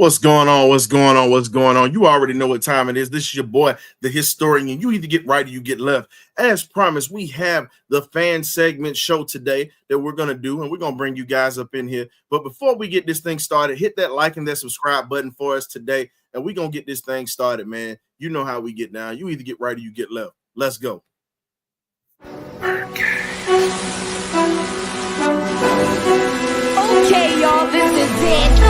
What's going on? What's going on? What's going on? You already know what time it is. This is your boy, the historian. You either get right or you get left. As promised, we have the fan segment show today that we're going to do, and we're going to bring you guys up in here. But before we get this thing started, hit that like and that subscribe button for us today, and we're going to get this thing started, man. You know how we get down. You either get right or you get left. Let's go. Okay, y'all, this is it.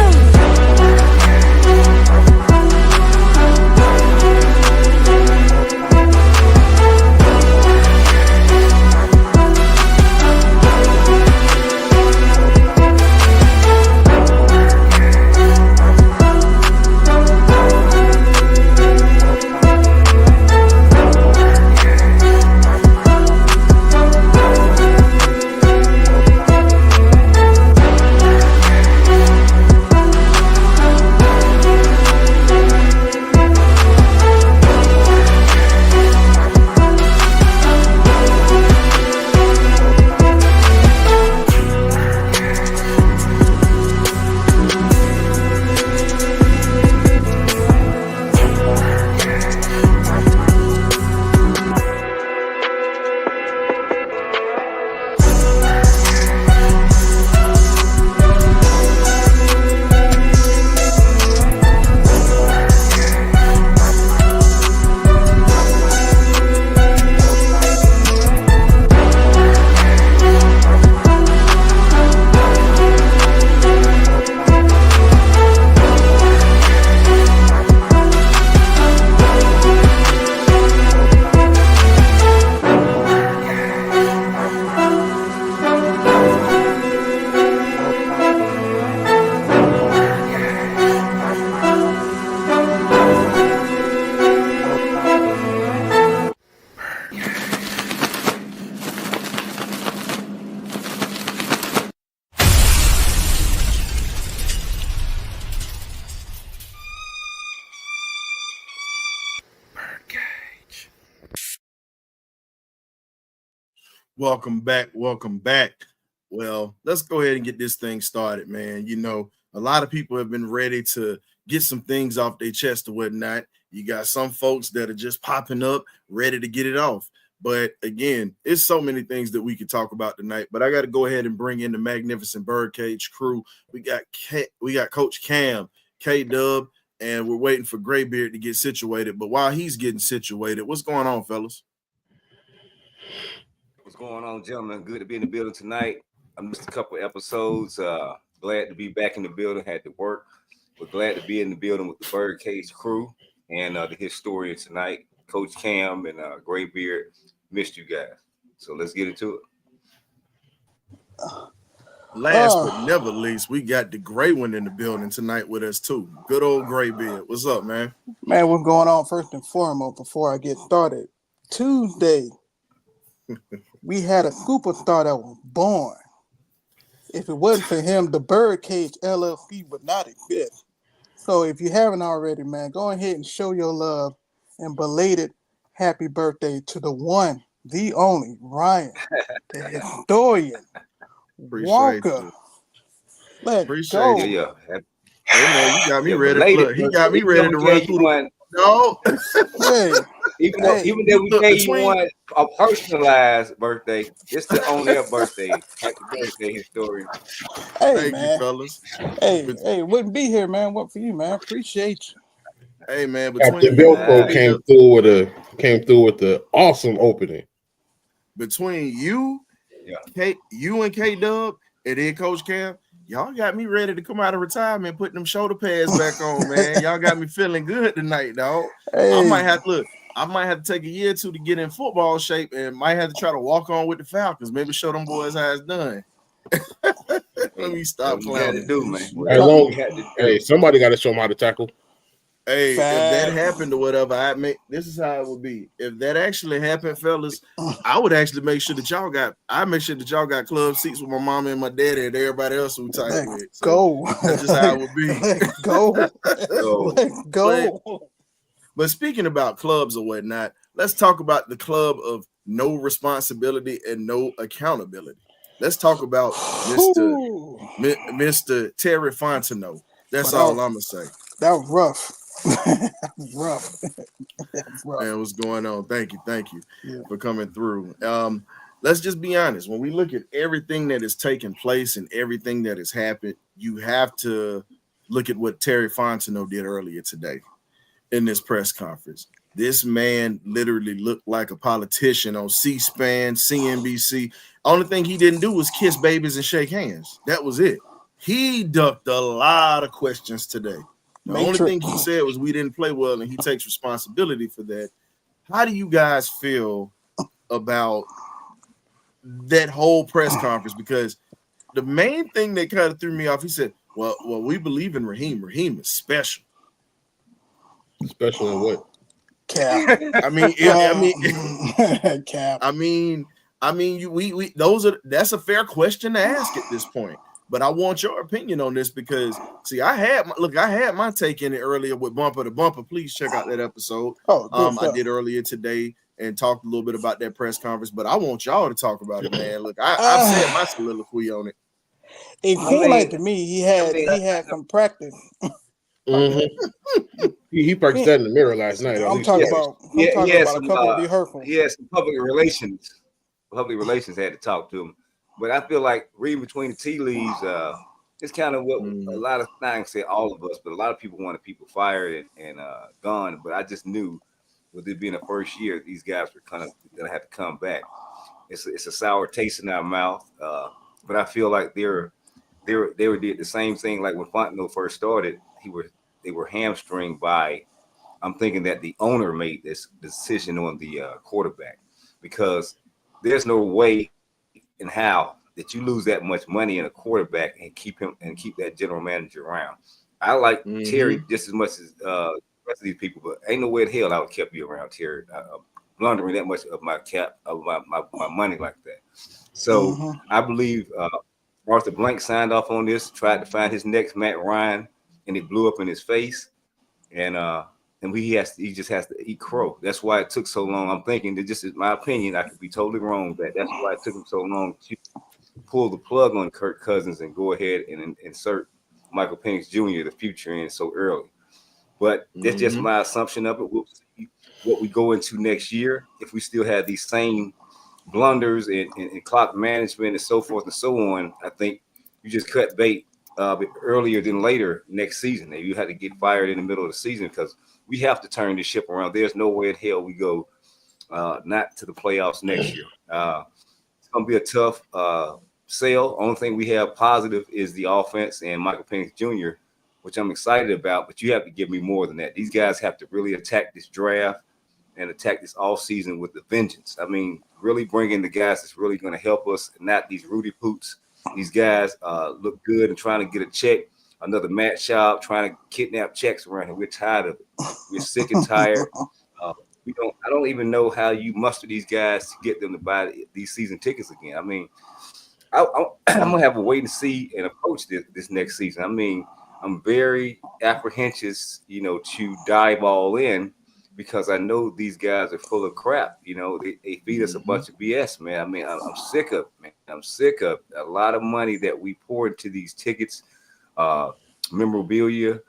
Welcome back. Welcome back. Well, let's go ahead and get this thing started, man. You know, a lot of people have been ready to get some things off their chest or whatnot. You got some folks that are just popping up, ready to get it off. But again, it's so many things that we could talk about tonight. But I got to go ahead and bring in the magnificent Birdcage crew. We got Coach Cam, K-Dub, and we're waiting for Graybeard to get situated. But while he's getting situated, what's going on, fellas? What's going on, gentlemen? Good to be in the building tonight. I missed a couple episodes. Glad to be back in the building. Had to work, but glad to be in the building with the Birdcage crew and the historian tonight, Coach Cam and Graybeard. Missed you guys. So let's get into it. Last but never least, we got the gray one in the building tonight with us too. Good old Graybeard. What's up, man? Man, what's going on? First and foremost, before I get started, Tuesday, we had a superstar that was born. If it wasn't for him, the BirdCageLLC would not exist. So if you haven't already, man, go ahead and show your love and belated happy birthday to the one, the only, Ryan, the historian, Walker. Let's go. Yeah. Hey, man, you got me ready. Look, he got me ready to run through the... No. Hey. Even though we gave you one a personalized birthday, it's the only birthday. Happy birthday, historian. Hey, Thank man. you, fellas. Hey, wouldn't be here, man. What for you, man? Appreciate you. Hey, man. Captain Velcro came through with the awesome opening. Between you, you and K-Dub, and then Coach Cam, y'all got me ready to come out of retirement, putting them shoulder pads back on, man. Y'all got me feeling good tonight, dog. Hey. I might have to take a year or two to get in football shape, and might have to try to walk on with the Falcons. Maybe show them boys how it's done. Let me stop playing. Hey, somebody got to show them how to tackle. Hey, if that happened or whatever, this is how it would be. If that actually happened, fellas, I would actually make sure that y'all got club seats with my mama and my daddy and everybody else who tight with. So go. That's just how it would be. Let's go. Let's go. But speaking about clubs or whatnot, let's talk about the club of no responsibility and no accountability. Let's talk about Mr. Terry Fontenot. That's all I'm gonna say. That was rough. That was rough. That was rough. Man, what's going on? Thank you Yeah. for coming through. Let's just be honest. When we look at everything that is taking place and everything that has happened, you have to look at what Terry Fontenot did earlier today in this press conference. This man literally looked like a politician on C-SPAN, CNBC. Only thing he didn't do was kiss babies and shake hands. That was it. He ducked a lot of questions today. The only thing he said was we didn't play well, and he takes responsibility for that. How do you guys feel about that whole press conference? Because the main thing that kind of threw me off, he said, well, we believe in Raheem. Raheem is special. Special in what? Cap. Cap. That's a fair question to ask at this point. But I want your opinion on this because, see, I had my take in it earlier with Bumper to Bumper. Please check out that episode. I did earlier today and talked a little bit about that press conference. But I want y'all to talk about it, man. Look, I've said my soliloquy on it. It seemed like to me he had some practice. Mm-hmm. He practiced that in the mirror last night. I'm talking about a couple of rehearsals. He had some public relations. Public relations had to talk to him. But I feel like reading between the tea leaves, it's kind of what a lot of things say, all of us, but a lot of people wanted people fired and gone. But I just knew with it being the first year, these guys were kind of going to have to come back. It's a sour taste in our mouth. But I feel like they did the same thing like when Fontenot first started. They were hamstringed by, I'm thinking that the owner made this decision on the quarterback, because there's no way in how that you lose that much money in a quarterback and keep that general manager around. I like Terry just as much as the rest of these people, but ain't no way in hell I would kept you around Terry, blundering that much of my cap of my money like that. So I believe Arthur Blank signed off on this, tried to find his next Matt Ryan, and it blew up in his face. And he just has to eat crow. That's why it took so long. I'm thinking that, just is my opinion, I could be totally wrong, but that's why it took him so long to pull the plug on Kirk Cousins and go ahead and insert Michael Penix Jr., the future, in so early. But that's just my assumption of it. We'll see what we go into next year. If we still have these same blunders and clock management and so forth and so on, I think you just cut bait earlier than later next season. And you had to get fired in the middle of the season, because we have to turn this ship around. There's no way in hell we go not to the playoffs next year. It's going to be a tough sale. Only thing we have positive is the offense and Michael Penix Jr., which I'm excited about, but you have to give me more than that. These guys have to really attack this draft and attack this all season with the vengeance. I mean, really bring in the guys that's really going to help us, not these Rudy Poots. These guys look good and trying to get a check. Another Matt Schaub trying to kidnap checks around here. We're tired of it. We're sick and tired. I don't even know how you muster these guys to get them to buy these season tickets again. I mean, I'm gonna have a wait and see and approach this next season. I mean, I'm very apprehensive, to dive all in, because I know these guys are full of crap. They feed us a bunch of BS, man. I mean, I'm sick of it, man. I'm sick of a lot of money that we pour into these tickets, memorabilia,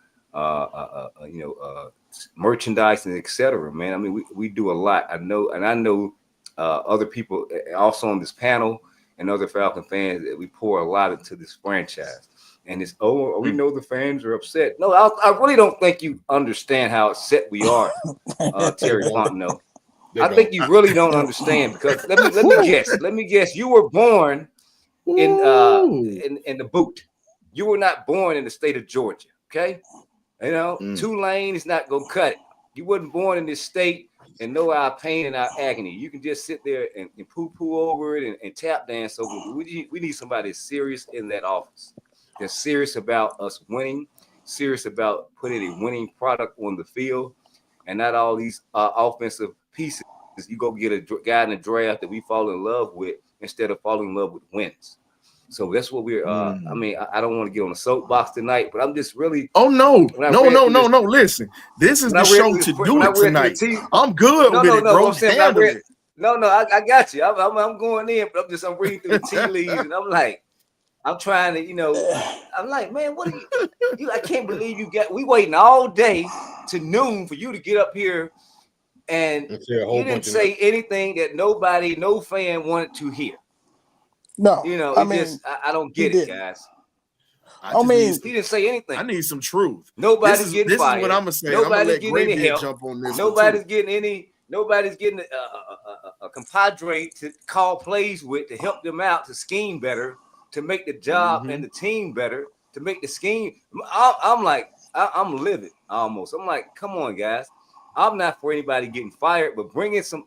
merchandise, and etc. Man, I mean, we do a lot. I know other people also on this panel and other Falcon fans that we pour a lot into this franchise. And it's we know the fans are upset. No, I really don't think you understand how upset we are, Terry Fontenot. I think you really don't understand, because let me guess. You were born in the boot. You were not born in the state of Georgia. Okay, Tulane is not gonna cut it. You wasn't born in this state and know our pain and our agony. You can just sit there and poo-poo over it and tap dance over it. We need somebody serious in that office. They're serious about us winning, serious about putting a winning product on the field, and not all these offensive pieces. You go get a guy in the draft that we fall in love with instead of falling in love with wins. So that's what we're. I mean, I don't want to get on a soapbox tonight, but I'm just really. Oh no! Listen, this is the show to do it tonight. I'm good with it, bro. I got you. I'm going in, but I'm reading through the tea leaves, and I'm like, I'm trying to, I'm like, man, what are you? I can't believe we waiting all day to noon for you to get up here, and you didn't say anything that no fan wanted to hear. No, I don't get it, guys. He didn't say anything. I need some truth. Nobody's getting fired. This is what I'm gonna say. Nobody's getting any help. Jump on this. Nobody's getting a compadre to call plays with to help them out to scheme better, to make the job and the team better, to make the scheme. I'm like, I'm livid almost. I'm like, come on, guys. I'm not for anybody getting fired, but bring in some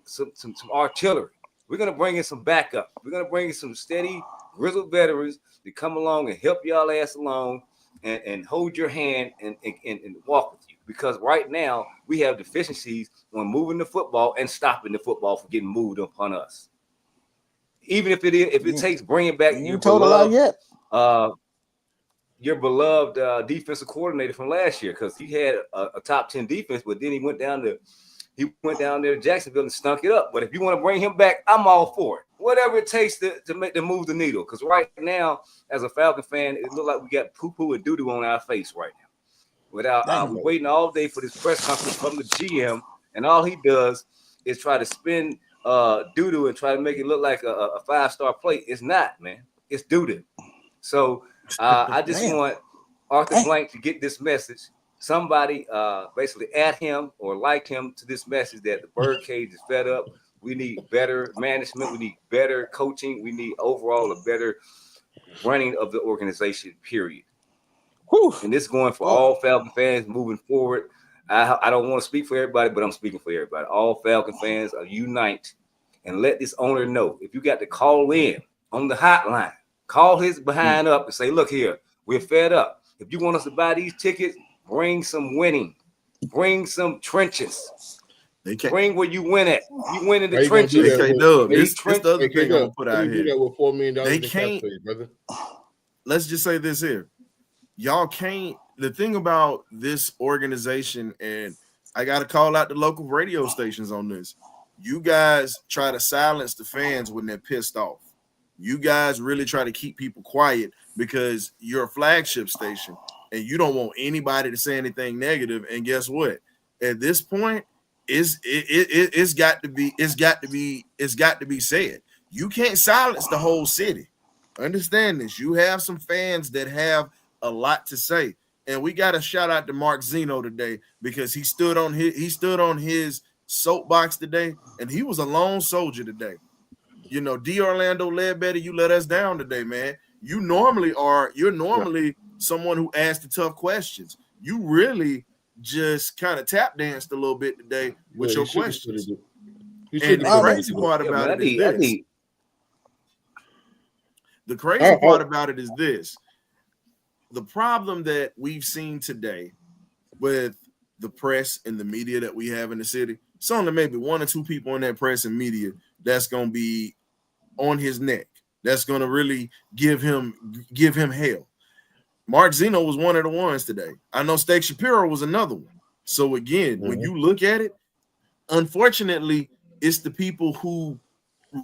artillery. We're gonna bring in some backup. We're gonna bring in some steady, grizzled veterans to come along and help y'all ass along and hold your hand and walk with you. Because right now we have deficiencies on moving the football and stopping the football from getting moved upon us. Even if it takes bringing back your beloved defensive coordinator from last year, because he had a top 10 defense, but then he went down there to Jacksonville and stunk it up. But if you want to bring him back, I'm all for it. Whatever it takes to move the needle. Because right now, as a Falcon fan, it looks like we got poo-poo and doo-doo on our face right now. We're waiting all day for this press conference from the GM, and all he does is try to spin doo-doo and try to make it look like a 5-star play. It's not, man. It's doo-doo. So I just want Arthur Blank to get this message. Somebody basically add him or like him to this message that the Birdcage is fed up. We need better management. We need better coaching. We need overall a better running of the organization, period. Whew. And this is going for all Falcon fans moving forward. I don't want to speak for everybody, but I'm speaking for everybody. All Falcon fans are unite and let this owner know. If you got to call in on the hotline, call his behind up and say, look here, we're fed up. If you want us to buy these tickets, bring some winning. Bring some trenches. Bring where you win at. You win in the trenches. This the other thing I'm going to put out here. With $4 million they can't. Brother. Let's just say this here. Y'all can't. The thing about this organization, and I got to call out the local radio stations on this. You guys try to silence the fans when they're pissed off. You guys really try to keep people quiet because you're a flagship station and you don't want anybody to say anything negative. And guess what? At this point, it's got to be said. You can't silence the whole city. Understand this. You have some fans that have a lot to say. And we got to shout out to Mark Zeno today because he stood on his soapbox today, and he was a lone soldier today. You know, D. Orlando Ledbetter, you let us down today, man. You're normally someone who asks the tough questions. You really just kind of tap danced a little bit today with your questions. And the crazy part about it is this. The crazy part about it is this. The problem that we've seen today with the press and the media that we have in the city, it's only maybe one or two people in that press and media that's going to be on his neck. That's going to really give him hell. Mark Zeno was one of the ones today. I know Steak Shapiro was another one. So again, when you look at it, unfortunately, it's the people who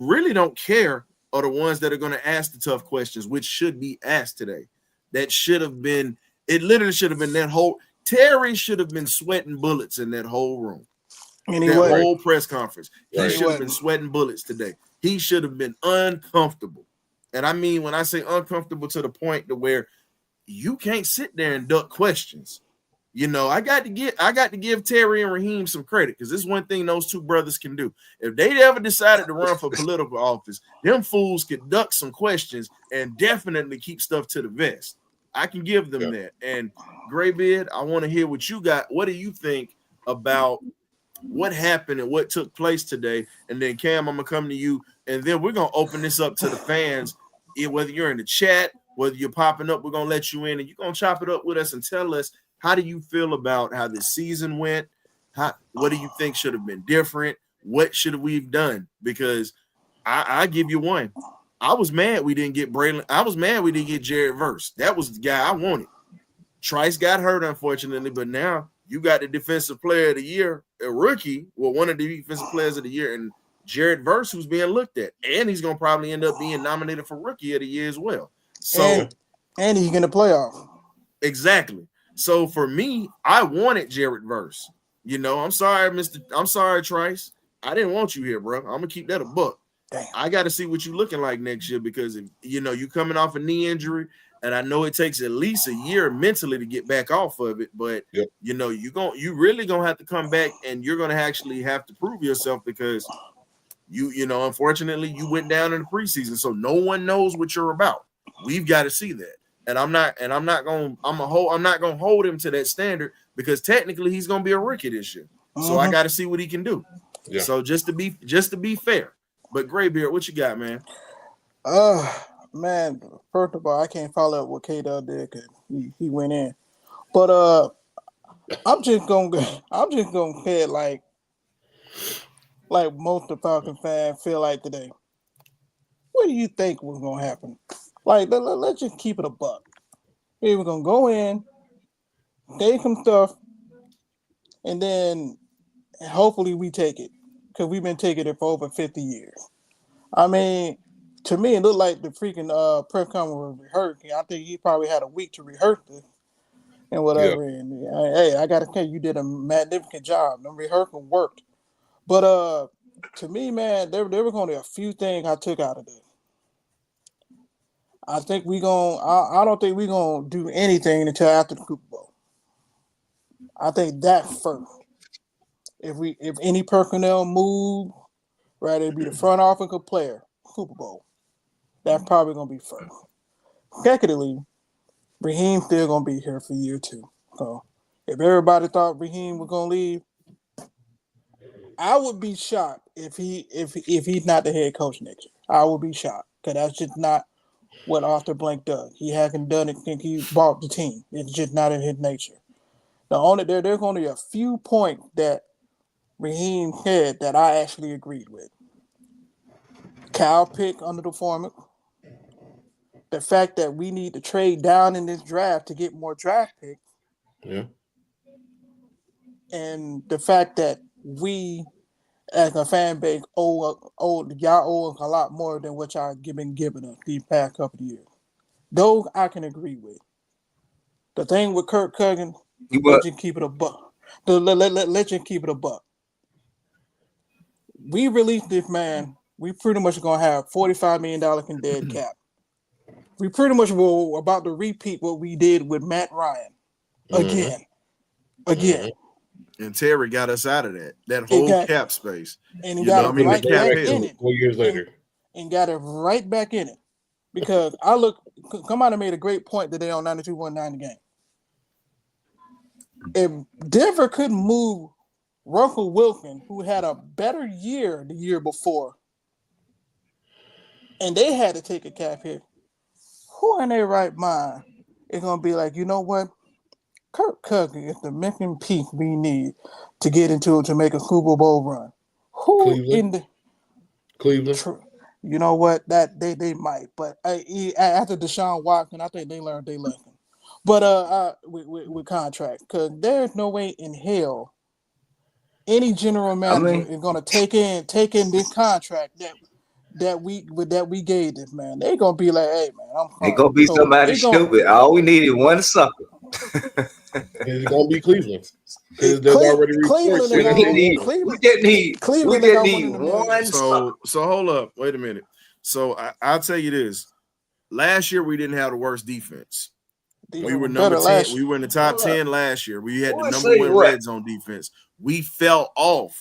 really don't care are the ones that are going to ask the tough questions, which should be asked today. That should have been, it literally should have been that whole, Terry should have been sweating bullets in that whole room. That whole press conference. He should have been sweating bullets today. He should have been uncomfortable. And I mean, when I say uncomfortable to the point to where you can't sit there and duck questions. You know, I got to give Terry and Raheem some credit because this is one thing those two brothers can do. If they ever decided to run for political office, them fools could duck some questions and definitely keep stuff to the vest. I can give them that. And Graybeard, I want to hear what you got. What do you think about what happened and what took place today? And then Cam, I'm gonna come to you, and then we're gonna open this up to the fans. Whether you're in the chat, whether you're popping up, we're gonna let you in, and you're gonna chop it up with us and tell us how do you feel about how this season went. What do you think should have been different? What should we have done? Because I give you one. I was mad we didn't get Braylon. I was mad we didn't get Jared Verse. That was the guy I wanted. Trice got hurt, unfortunately, but now you got the defensive player of the year, a rookie, well, one of the defensive players of the year, and Jared Verse, who's being looked at. And he's going to probably end up being nominated for rookie of the year as well. So and he in the playoff. exactly. So for me, I wanted Jared Verse. You know, I'm sorry, Trice. I didn't want you here, bro. I'm gonna keep that a buck. Damn. I got to see what you're looking like next year because if you know you coming off a knee injury, and I know it takes at least a year mentally to get back off of it. But you know, you really gonna have to come back, and you're gonna actually have to prove yourself because you know, unfortunately, you went down in the preseason, so no one knows what you're about. We've got to see that. And I'm not gonna hold him to that standard because technically he's gonna be a rookie this year. So I got to see what he can do. Yeah. So just to be fair. But Graybeard, what you got, man? Man, first of all, I can't follow up what K-Dub did because he went in. But I'm just gonna say it like most of the Falcons fans feel like today. What do you think was gonna happen? Like, let's just keep it a buck. We were gonna go in, take some stuff, and then hopefully we take it because we've been taking it for over 50 years. I mean, to me, it looked like the freaking press conference was rehearsed. I think he probably had a week to rehearse this and whatever. Yeah. And hey, I gotta say, you did a magnificent job. The rehearsal worked. But to me, man, there were only a few things I took out of this. I think I don't think we're gonna do anything until after the Super Bowl. I think that first. If any personnel move, right, it'd be the front office or player, Super Bowl. That's probably gonna be first. Secondly, Raheem's still gonna be here for year 2. So if everybody thought Raheem was gonna leave, I would be shocked if he's not the head coach next year. I would be shocked because that's just not what Arthur Blank does. He hasn't done it since he bought the team. It's just not in his nature. There's only a few points that Raheem said that I actually agreed with. Cal pick under the format. The fact that we need to trade down in this draft to get more draft picks. Yeah. And the fact that we, as a fan base, y'all owe us a lot more than what y'all been giving us these past couple of years. Those I can agree with. The thing with Kirk Cousins, let's just keep it a buck. Let's just keep it a buck. We released this man. We pretty much gonna have $45 million in dead cap. We pretty much were about to repeat what we did with Matt Ryan again. And Terry got us out of that whole cap space. And he got it right back in it 4 years later. And got it right back in it. Because Kamada made a great point today on 92.9 The Game. If Denver couldn't move Russell Wilson, who had a better year the year before, and they had to take a cap hit, who in their right mind is going to be like, you know what? Kirk Cousins is the missing piece we need to get into to make a Super Bowl run. Cleveland? You know what? That they might, but after Deshaun Watson, I think they learned their lesson. But with contract, because there's no way in hell any general manager is going to take in this contract that we gave this man. They're gonna be like, hey man, They're gonna be somebody stupid. All we needed one sucker. It's gonna be Cleveland. Because there's already reports. We just need one sucker. So hold up, wait a minute. So I'll tell you this. Last year we didn't have the worst defense. We were number 10. We were in the top 10 last year. We had the number 1 red zone defense. We fell off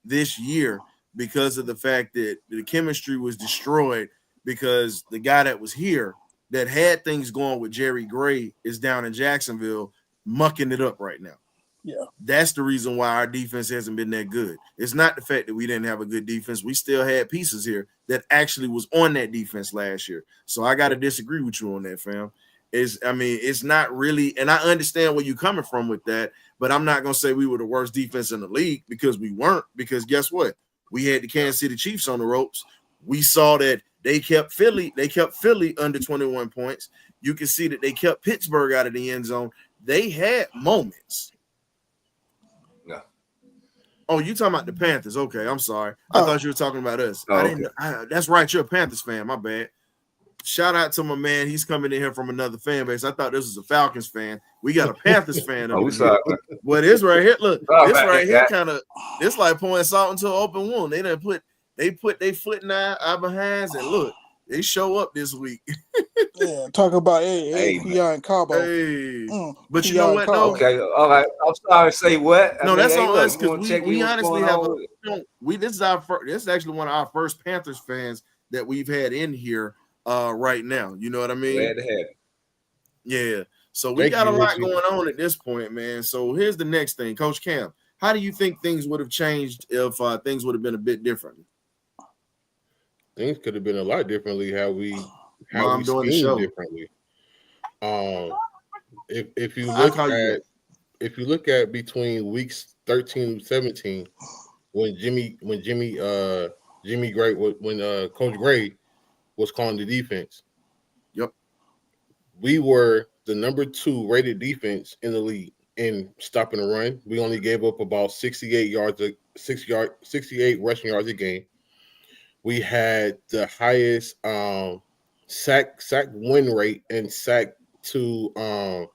this year because of the fact that the chemistry was destroyed because the guy that was here that had things going with Jerry Gray is down in Jacksonville mucking it up right now. Yeah. That's the reason why our defense hasn't been that good. It's not the fact that we didn't have a good defense. We still had pieces here that actually was on that defense last year. So I got to disagree with you on that, fam. It's not really, and I understand where you're coming from with that, but I'm not going to say we were the worst defense in the league because we weren't, because guess what? We had the Kansas City Chiefs on the ropes. We saw that they kept Philly under 21 points. You can see that they kept Pittsburgh out of the end zone. They had moments. No. Oh, you talking about the Panthers? Okay, I'm sorry. I thought you were talking about us. I didn't. That's right. You're a Panthers fan. My bad. shout out to my man. He's coming in here from another fan base. I thought this was a Falcons fan. We got a Panthers fan. Oh, we saw Well, this right here, look, Oh, this man, right here yeah. kind of, this like pouring salt into an open wound. They put their foot in our behinds, and look, they show up this week. Yeah, talk about Hey, PR and Cabo. Hey, but you know PR what? Cabo. No, Okay, all right. I'm sorry to say what. no, that's on us because because we honestly have this is our first. This is actually one of our first Panthers fans that we've had in here right now. You know what I mean? Glad to have it. Yeah. So we got a lot going on at this point, man. So here's the next thing, Coach Cam. How do you think things would have changed if things would have been a bit different? Things could have been a lot differently how we doing the show differently. If you look at between weeks 13 and 17, when Coach Gray was calling the defense. Yep. We were the number 2 rated defense in the league in stopping the run. We only gave up about 68 rushing yards a game. We had the highest sack win rate and sack to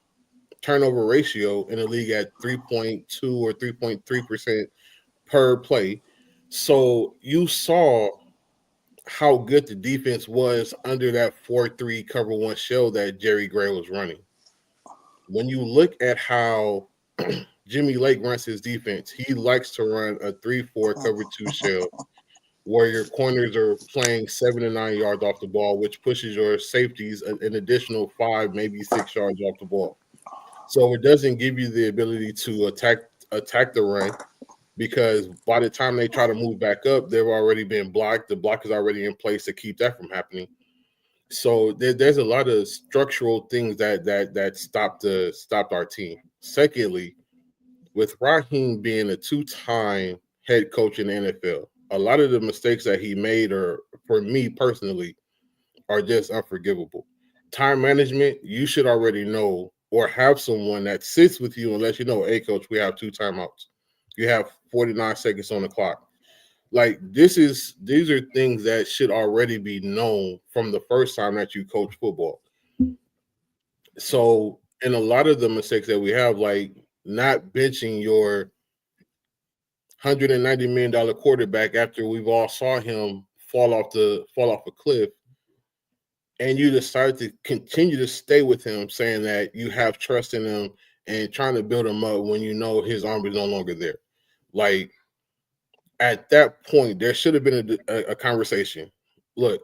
turnover ratio in the league at 3.2 or 3.3% per play. So you saw how good the defense was under that 4-3 cover 1 shell that Jerry Gray was running. When you look at how Jimmy Lake runs his defense, he likes to run a 3-4 cover 2 shell where your corners are playing 7 to 9 yards off the ball, which pushes your safeties an additional 5, maybe 6 yards off the ball. So it doesn't give you the ability to attack the run, because by the time they try to move back up, they've already been blocked. The block is already in place to keep that from happening. So there's a lot of structural things that stopped our team. Secondly, with Raheem being a 2-time head coach in the NFL, a lot of the mistakes that he made are, for me personally, are just unforgivable. Time management, you should already know or have someone that sits with you and lets you know, hey, coach, we have 2 timeouts. You have 49 seconds on the clock. Like, these are things that should already be known from the first time that you coach football. So, and a lot of the mistakes that we have, like not benching your $190 million quarterback after we've all saw him fall off a cliff, and you decide to continue to stay with him, saying that you have trust in him and trying to build him up when you know his arm is no longer there. Like, at that point, there should have been a conversation. Look,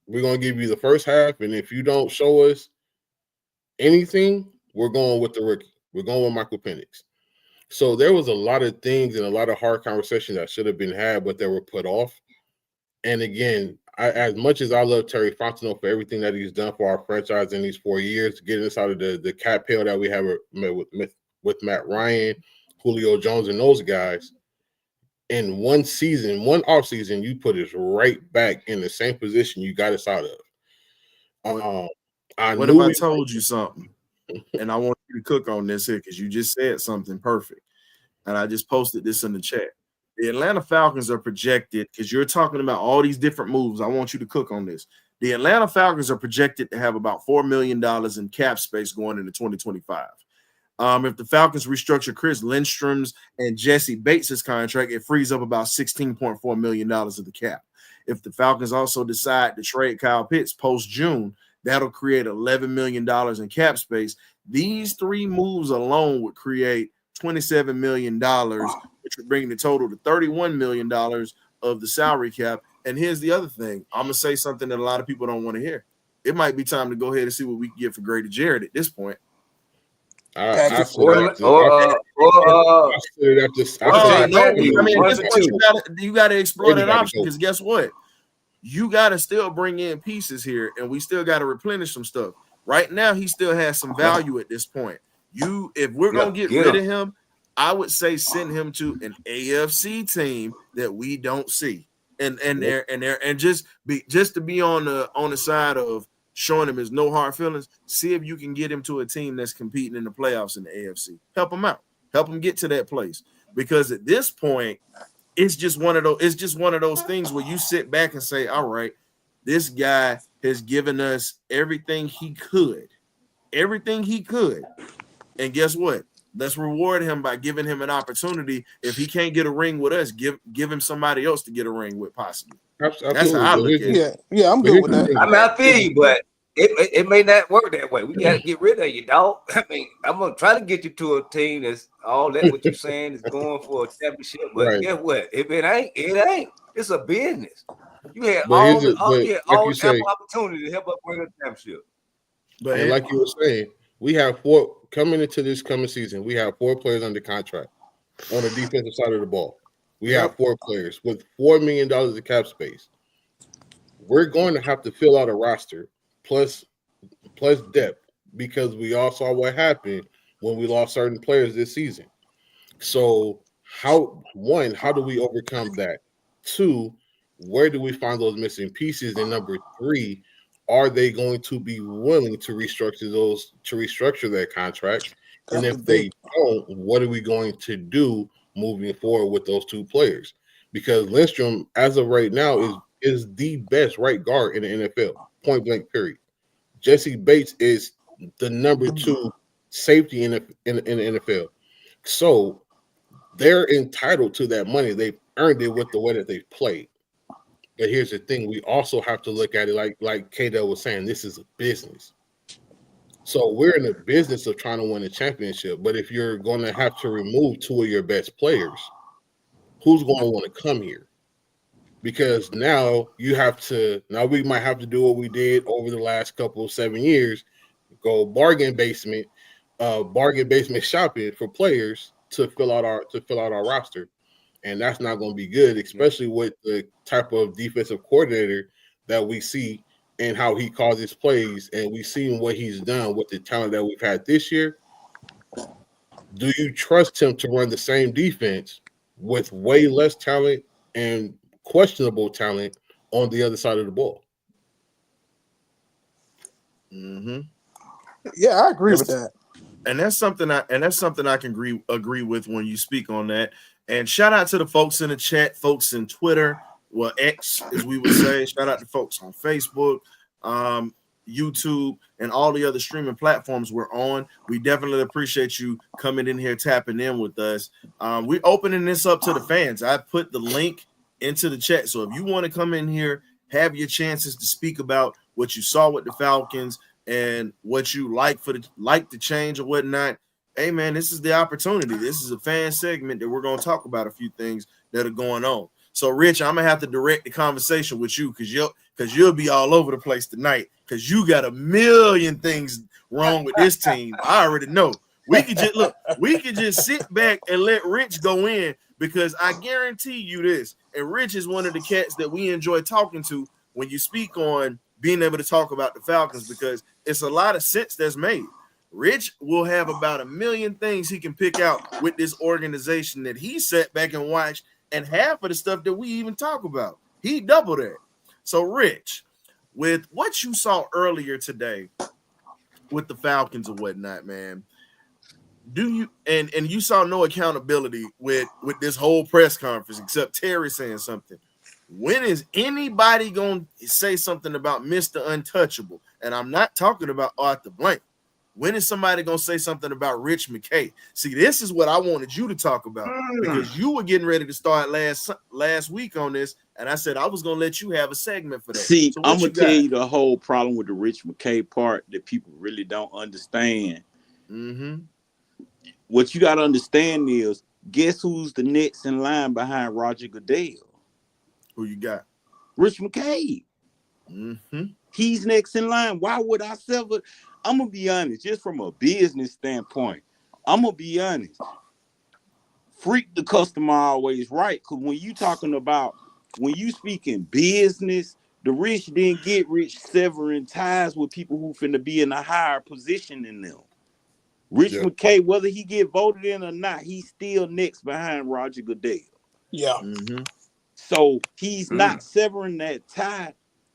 we're going to give you the first half, and if you don't show us anything, we're going with the rookie. We're going with Michael Penix. So there was a lot of things and a lot of hard conversations that should have been had, but they were put off. And again, as much as I love Terry Fontenot for everything that he's done for our franchise in these 4 years, getting us out of the cap hell that we have with Matt Ryan, Julio Jones, and those guys, in one offseason, you put us right back in the same position you got us out of. What if I told you something? And I want you to cook on this here because you just said something perfect. And I just posted this in the chat. The Atlanta Falcons are projected, because you're talking about all these different moves. I want you to cook on this. The Atlanta Falcons are projected to have about $4 million in cap space going into 2025. If the Falcons restructure Chris Lindstrom's and Jesse Bates' contract, it frees up about $16.4 million of the cap. If the Falcons also decide to trade Kyle Pitts post-June, that'll create $11 million in cap space. These 3 moves alone would create $27 million, which would bring the total to $31 million of the salary cap. And here's the other thing. I'm going to say something that a lot of people don't want to hear. It might be time to go ahead and see what we can get for Grady Jarrett at this point. You got to explore that option, because guess what? You got to still bring in pieces here, and we still got to replenish some stuff. Right now, he still has some value at this point. If we're going to get rid of him, I would say send him to an AFC team that we don't see. And just to be on the side of showing him his no hard feelings, see if you can get him to a team that's competing in the playoffs in the AFC. Help him out. Help him get to that place. Because at this point, it's just one of those things where you sit back and say, all right, this guy has given us everything he could. Everything he could. And guess what? Let's reward him by giving him an opportunity. If he can't get a ring with us, give him somebody else to get a ring with, possibly. Absolutely. That's how I look at it. Yeah, I'm good with that. I mean, I feel you, but it may not work that way. We got to get rid of you, dog. I mean, I'm gonna try to get you to a team that's all that what you're saying is going for a championship. But Right. guess what? If it ain't, it ain't. It's a business. You had But all here's the it- but you had like all you say- ample opportunity to help us win a championship. But And like you were saying, we have 4 coming into this coming season. We have 4 players under contract on the defensive side of the ball. We have 4 players with $4 million of cap space. We're going to have to fill out a roster plus depth because we all saw what happened when we lost certain players this season. So how do we overcome that? 2, where do we find those missing pieces? And number 3, are they going to be willing to restructure their contracts? And if they don't, what are we going to do moving forward with those 2 players? Because Lindstrom, as of right now, is the best right guard in the NFL, point blank, period. Jesse Bates is the number 2 safety in the NFL. So they're entitled to that money. They've earned it with the way that they've played. But here's the thing: we also have to look at it like K-Dell was saying. This is a business, so we're in the business of trying to win a championship. But if you're going to have to remove 2 of your best players, who's going to want to come here? Because now we might have to do what we did over the last couple of 7 years: go bargain basement shopping for players to fill out our roster. And that's not going to be good, especially with the type of defensive coordinator that we see and how he calls his plays. And we've seen what he's done with the talent that we've had this year. Do you trust him to run the same defense with way less talent and questionable talent on the other side of the ball? Mm-hmm. Yeah, I agree with that. And that's something I can agree with when you speak on that. And shout out to the folks in the chat, folks in Twitter, well, X, as we would say. Shout out to folks on Facebook, YouTube, and all the other streaming platforms we're on. We definitely appreciate you coming in here, tapping in with us. We're opening this up to the fans. I put the link into the chat. So if you want to come in here, have your chances to speak about what you saw with the Falcons and what you like the change or whatnot. Hey man, this is the opportunity. This is a fan segment that we're going to talk about a few things that are going on. So Rich, I'm gonna have to direct the conversation with you because you'll be all over the place tonight because you got a million things wrong with this team. I already know. We could just sit back and let Rich go in because I guarantee you this. And Rich is one of the cats that we enjoy talking to when you speak on being able to talk about the Falcons because it's a lot of sense that's made. Rich will have about a million things he can pick out with this organization that he sat back and watched, and half of the stuff that we even talk about, he doubled it. So, Rich, with what you saw earlier today with the Falcons and whatnot, man, do you and you saw no accountability with this whole press conference except Terry saying something? When is anybody going to say something about Mr. Untouchable? And I'm not talking about Arthur Blank. When is somebody going to say something about Rich McKay? See, this is what I wanted you to talk about because you were getting ready to start last week on this, and I said I was going to let you have a segment for that. See, so I'm going to tell you the whole problem with the Rich McKay part that people really don't understand. Mm-hmm. What you got to understand is, guess who's the next in line behind Roger Goodell? Who you got? Rich McKay. Mm-hmm. He's next in line. Why would I sever? I'm going to be honest, just from a business standpoint, I'm going to be honest. Freak the customer always right. Because when you speaking business, the rich didn't get rich severing ties with people who finna be in a higher position than them. Rich McKay, whether he get voted in or not, he's still next behind Roger Goodell. Yeah. Mm-hmm. So he's not severing that tie.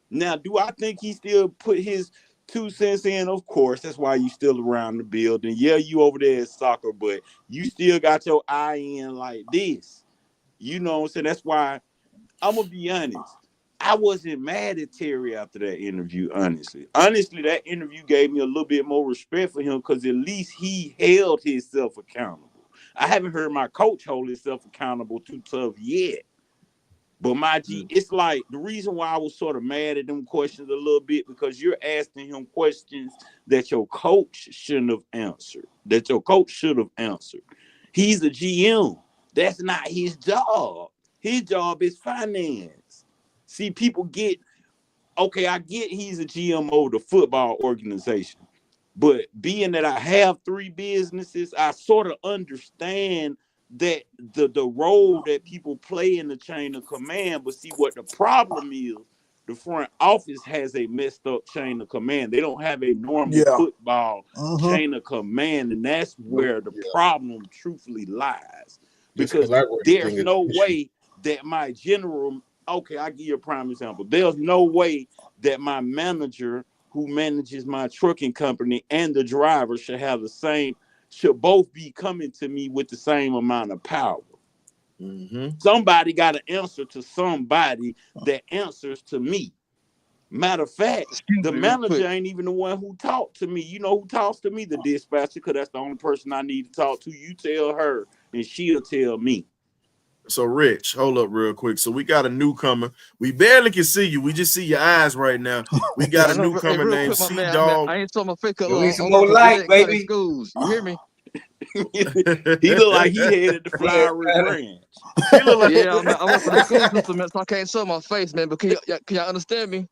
Now, do I think he still put his 2 cents in? Of course. That's why you still around the building. Yeah, you over there at soccer, but you still got your eye in like this. You know what I'm saying? That's why I'm going to be honest. I wasn't mad at Terry after that interview, honestly. Honestly, that interview gave me a little bit more respect for him because at least he held himself accountable. I haven't heard my coach hold himself accountable too tough yet. But my G, it's like the reason why I was sort of mad at them questions a little bit because you're asking him questions that your coach shouldn't have answered, that your coach should have answered. He's a GM. That's not his job. His job is finance. See, people get, okay, I get he's a GM of the football organization. But being that I have 3 businesses, I sort of understand that the role that people play in the chain of command. But see, what the problem is, the front office has a messed up chain of command. They don't have a normal football chain of command, and that's where the problem truthfully lies. Because there's no way that my general, okay, I'll give you a prime example. There's no way that my manager who manages my trucking company and the driver should both be coming to me with the same amount of power. Somebody got to answer to somebody that answers to me. Matter of fact, the manager ain't even the one who talked to me. You know who talks to me? The dispatcher, because that's the only person I need to talk to. You tell her, and she'll tell me. So, Rich, hold up real quick. So we got a newcomer. We barely can see you. We just see your eyes right now. We got a newcomer named C-Dog. I ain't saw my face. Need some more light, baby. Schools. You hear me? He look like he headed the Flowery Branch. He look like I went to the school system, man, so I can't show my face, man. But can y'all understand me?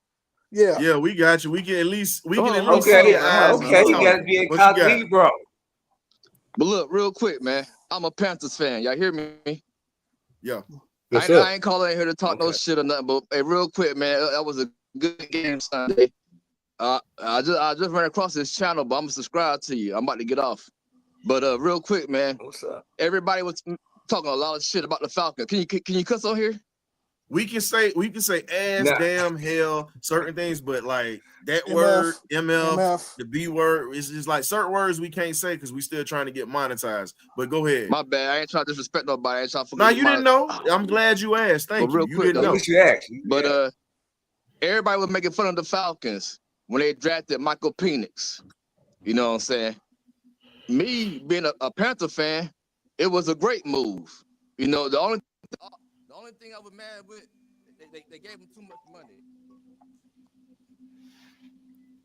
Yeah, we got you. We can at least see your eyes. Okay, you gotta be incognito, bro. But look, real quick, man. I'm a Panthers fan. Y'all hear me? Yeah. I ain't calling in here to talk no shit or nothing, but hey, real quick, man, that was a good game Sunday. I just ran across this channel, but I'm gonna subscribe to you. I'm about to get off. But real quick, man. What's up? Everybody was talking a lot of shit about the Falcons. Can you cuss on here? We can say ass, damn, hell, certain things, but like that word, MF, the B word, is just like certain words we can't say because we still trying to get monetized. But go ahead. My bad. I ain't trying to disrespect nobody. I ain't trying to you didn't know. I'm glad you asked. Thank you. You didn't know. You asked. But everybody was making fun of the Falcons when they drafted Michael Penix. You know what I'm saying? Me being a Panther fan, it was a great move. You know, the only thing I was mad with, they gave him too much money.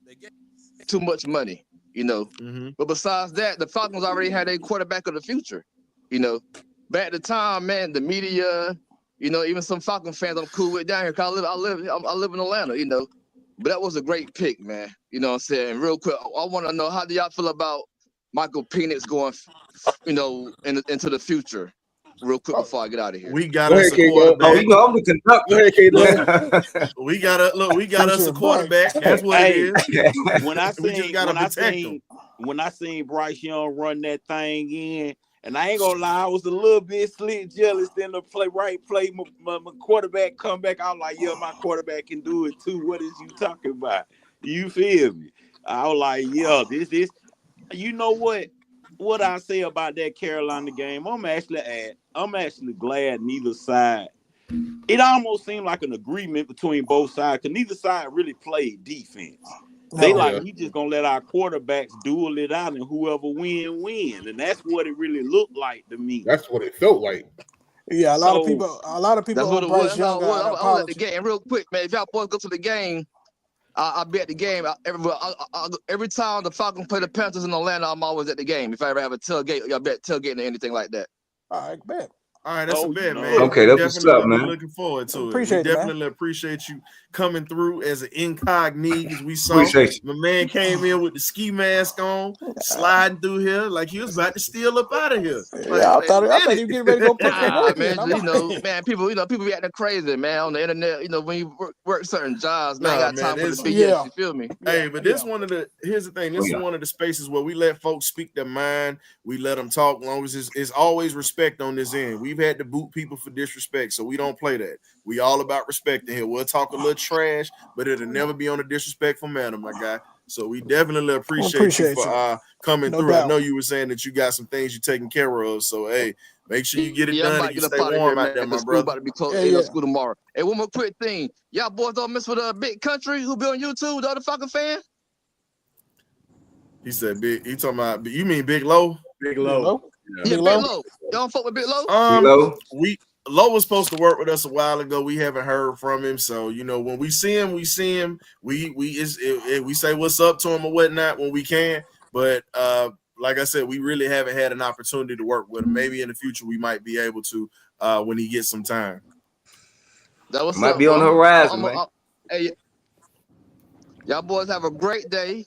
They gave him too much money, you know. But besides that, the Falcons already had a quarterback of the future. You know, back at the time, man, the media, you know, even some Falcon fans I'm cool with down here. Cause I live in Atlanta, you know. But that was a great pick, man. You know what I'm saying? Real quick, I want to know, how do y'all feel about Michael Penix going, you know, into the future? Real quick before I get out of here. We got us a quarterback. Oh, you know, I'm the conductor. We got us a quarterback. That's what it is. When I seen Bryce Young run that thing in, and I ain't gonna lie, I was a little bit slick jealous. Then the play, my quarterback come back. I'm like, yeah, my quarterback can do it too. What is you talking about? You feel me? I was like, yeah, this. You know what? What I say about that Carolina game, I'm actually glad neither side. It almost seemed like an agreement between both sides because neither side really played defense. We just gonna let our quarterbacks duel it out, and whoever win, and that's what it really looked like to me. That's what it felt like. Yeah, a lot of people. That's what it was. I'll let the game real quick, man. If y'all boys go to the game, I'll be at the game. Every time the Falcons play the Panthers in Atlanta, I'm always at the game. If I ever have a tailgate, y'all bet tailgating or anything like that. All right, bet. All right, that's a bet, man. Okay, that's what's up, man. Looking forward to it. We definitely appreciate you coming through as an incognito, as we saw. My man came in with the ski mask on, sliding through here like he was about to steal up out of here. Yeah, I thought he was getting ready to go put some work man. in. You know, man, people be acting crazy, man, on the internet. You know, when you work certain jobs, man, I got time for the BS. You feel me? Hey, but here's the thing. This is one of the spaces where we let folks speak their mind. We let them talk. As long as it's always respect on this end. We've had to boot people for disrespect, so we don't play that. We all about respect in here. We'll talk a little trash, but it'll never be on a disrespectful manner, my guy. So we definitely appreciate you for coming through. Doubt. I know you were saying that you got some things you're taking care of. So hey, Make sure you get it I'm done about and to you get stay up out of warm here, out there, man. my The school brother. about to be closed. Yeah, Ain't no yeah. school tomorrow. Hey, one more quick thing. Y'all boys don't mess with Big Country who be on YouTube, the other Falcon fan? He said, "Big." He talking about you mean Big Low? Big Big Low. Low. Yeah, Big Big Low. Low. Y'all don't fuck with Big Low? Low? Low was supposed to work with us a while ago. We haven't heard from him, so you know when we see him, we see him. We say what's up to him or whatnot when we can. But like I said, we really haven't had an opportunity to work with him. Maybe in the future we might be able to when he gets some time. That was Might be on the horizon, man. Hey, y'all boys have a great day.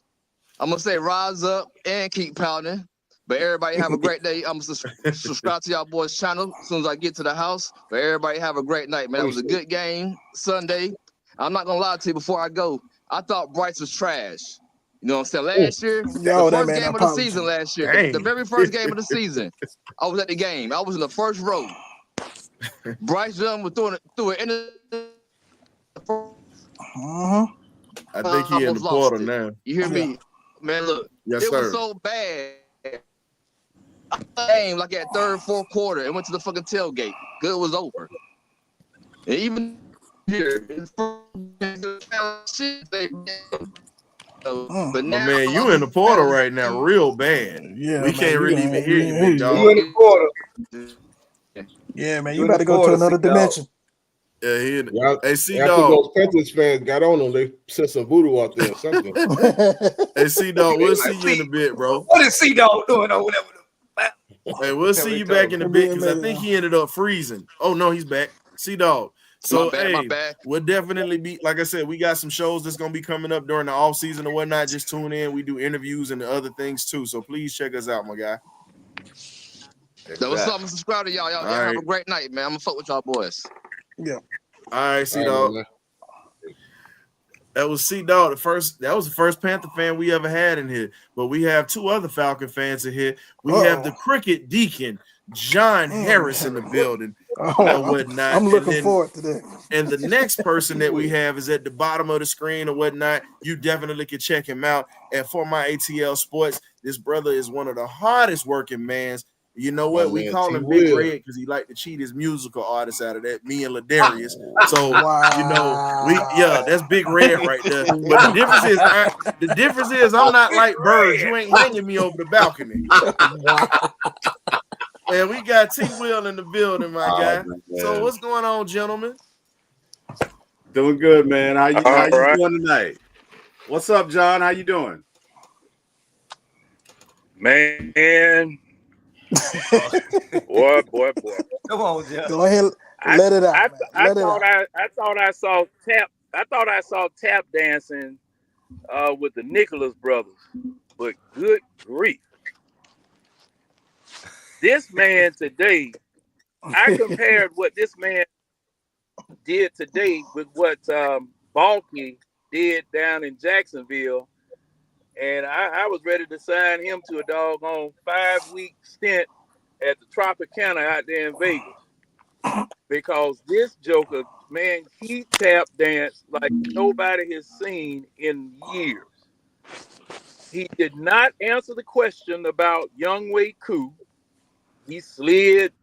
I'm gonna say rise up and keep pounding. But everybody have a great day. I'm gonna subscribe to y'all boys' channel as soon as I get to the house. But everybody have a great night, man. That was a good game Sunday. I'm not gonna lie to you before I go. I thought Bryce was trash. You know what I'm saying? Last year, Yo, the that first man game of the apology. season last year, Dang. the very first game of the season, I was at the game. I was in the first row. Bryce Young was through it. I think he in the portal now. You hear me? Man, look. Yes, it sir. was so bad. I came like at third, fourth quarter and went to the fucking tailgate. Good was over. And even here, but My now, man, you in the portal right now, real bad. Yeah, we man, can't really even hear you, big dog. You in the portal. Yeah, man, You you in better the go to portal, another C-Dog. dimension. Yeah, he in Well, Hey, C after Dog. those Panthers fans got on them, they sent some voodoo out there or something. Hey, C Dog, we'll Like, see you in a bit, bro. What is C-Dog doing or whatever? Hey, we'll see you back in a bit because I think he ended up freezing. Oh no, he's back. C Dog. So my hey, bad. we'll definitely be like I said, we got some shows that's gonna be coming up during the off season or whatnot. Just tune in. We do interviews and other things too. So please check us out, my guy. That was something. Subscribe to y'all. Y'all have a great night, man. I'm gonna fuck with y'all boys. Yeah. All right, C Dog. That was C Dog. That was the first Panther fan we ever had in here. But we have two other Falcon fans in here. We have the Cricket Deacon, John Harris, in the building. And whatnot. I'm looking forward to that. And the next person that we have is at the bottom of the screen or whatnot. You definitely can check him out. And for my ATL Sports, this brother is one of the hardest working mans. You know what? We call him Big Red because he like to cheat his musical artists out of that, me and Ladarius. So you know, that's Big Red right there. But the difference is I'm not like Bird. You ain't hanging me over the balcony. Man, we got T Will in the building, my guy. So what's going on, gentlemen? Doing good, man. How you doing tonight? What's up, John? How you doing? Man. boy. Come on, John. Go ahead, let it out. I thought I saw tap dancing with the Nicholas brothers, but good grief. This man today, I compared what this man did today with what Balky did down in Jacksonville, and I was ready to sign him to a doggone 5-week stint at the Tropicana out there in Vegas, because this joker, man, he tap danced like nobody has seen in years. He did not answer the question about Young Wei Koo. He slid.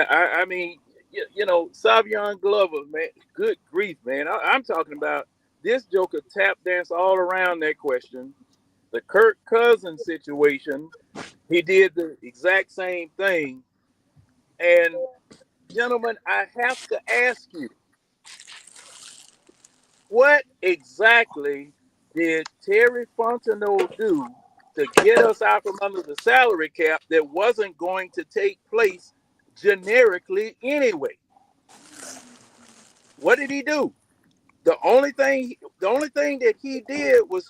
I mean, you know, Savion Glover, man, good grief, man. I'm talking about this joker tap dance all around that question. The Kirk Cousins situation, he did the exact same thing. And gentlemen, I have to ask you, what exactly did Terry Fontenot do to get us out from under the salary cap that wasn't going to take place generically anyway? What did he do? The only thing that he did was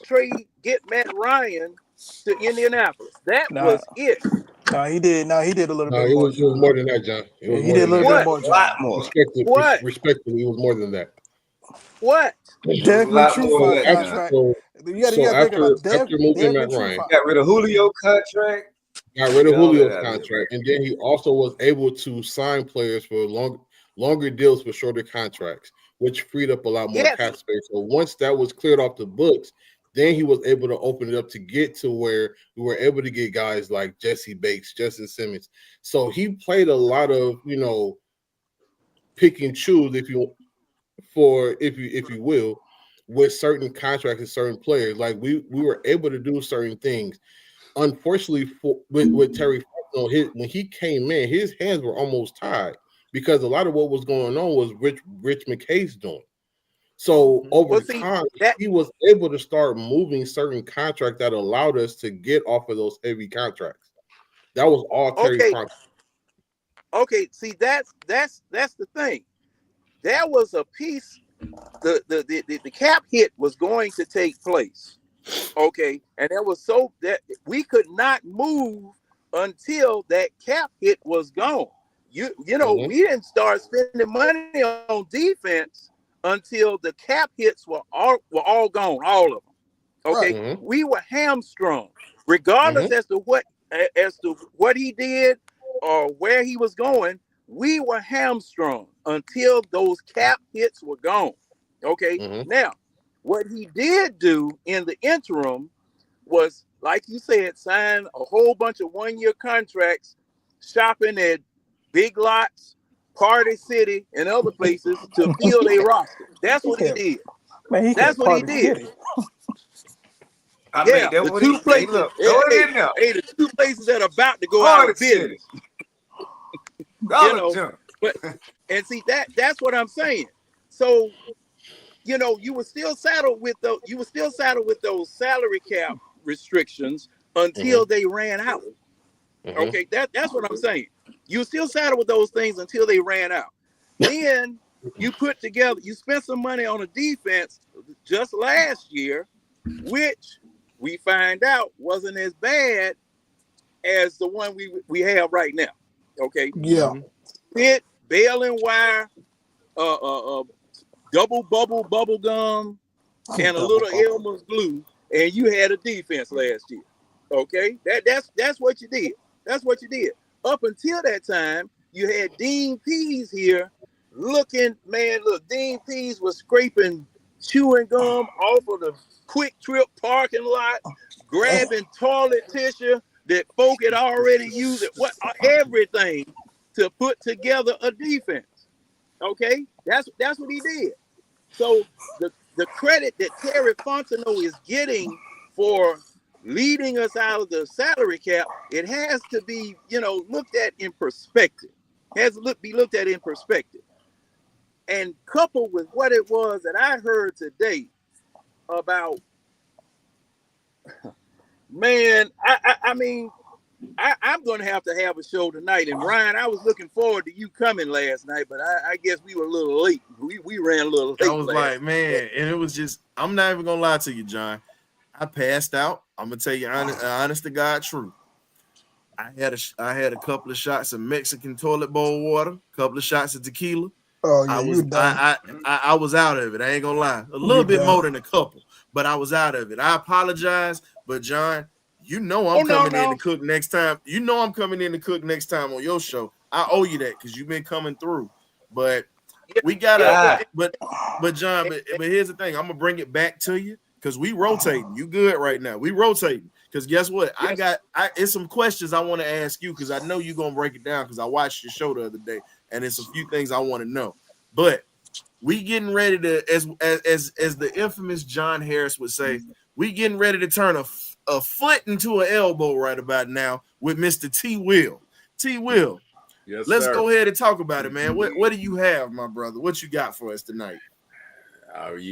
get Matt Ryan to Indianapolis. That was it. No, he did. No, he did a little bit It more. was more than that, John. He did a little bit more, John. A lot more. Respectfully, it was more than that. What? Derek True contract. You got to think about after moving Matt Ryan, got rid of Julio contract. Got rid of Julio's contract, and then he also was able to sign players for longer deals for shorter contracts, which freed up a lot more cap space. So once that was cleared off the books, Then he was able to open it up to get to where we were able to get guys like Jesse Bates, Justin Simmons. So he played a lot of, pick and choose, if you will, with certain contracts and certain players. Like we were able to do certain things. Unfortunately, with Terry, when he came in, his hands were almost tied because a lot of what was going on was Rich McKay's doing. So over time, he was able to start moving certain contracts that allowed us to get off of those heavy contracts. That was all Terry Fontenot. Okay, see that's the thing. There was a piece, the cap hit was going to take place. Okay, and it was so that we could not move until that cap hit was gone. We didn't start spending money on defense until the cap hits were all gone, all of them. Okay, we were hamstrung, regardless as to what he did or where he was going. We were hamstrung until those cap hits were gone. Okay, now what he did do in the interim was, like you said, sign a whole bunch of one-year contracts, shopping at Big Lots, Party City, and other places to fill their roster. That's what he did. Man, that's what he did. The two places. The two places that are about to go out of business. But and see that's what I'm saying. So, you were still saddled with those salary cap restrictions until they ran out. Okay, that's what I'm saying. You still saddled with those things until they ran out. Then you spent some money on a defense just last year, which we find out wasn't as bad as the one we have right now. Okay. Yeah. Pit, bail and wire, double bubble gum, and a little Elmer's glue, and you had a defense last year. Okay, that's what you did. That's what you did. Up until that time, you had Dean Pease here looking, man. Look, Dean Pease was scraping chewing gum off of the Quick Trip parking lot, grabbing toilet tissue that folk had already used it. Everything to put together a defense. Okay, that's what he did. So the credit that Terry Fontenot is getting for leading us out of the salary cap, it has to be, looked at in perspective. Be looked at in perspective. And coupled with what it was that I heard today about, man, I'm going to have a show tonight. And Ryan, I was looking forward to you coming last night, but I guess we were a little late. We ran a little late. I was like, man, and it was just, I'm not even going to lie to you, John. I passed out. I'm going to tell you honest to God truth. I had a couple of shots of Mexican toilet bowl water, a couple of shots of tequila. Oh, yeah, I was out of it. I ain't gonna lie. A little bit more than a couple, but I was out of it. I apologize, but John, I'm coming in to cook next time. I'm coming in to cook next time on your show. I owe you that because you've been coming through. But we gotta. But John, but here's the thing. I'm gonna bring it back to you because we rotating. You good right now? We rotating because guess what? Yes. It's some questions I want to ask you because I know you're gonna break it down because I watched your show the other day. And it's a few things I want to know, but we getting ready to, as the infamous John Harris would say, we getting ready to turn a foot into an elbow right about now with Mr. T. Will. T. Will, yes, let's go ahead and talk about it, man. What do you have, my brother? What you got for us tonight?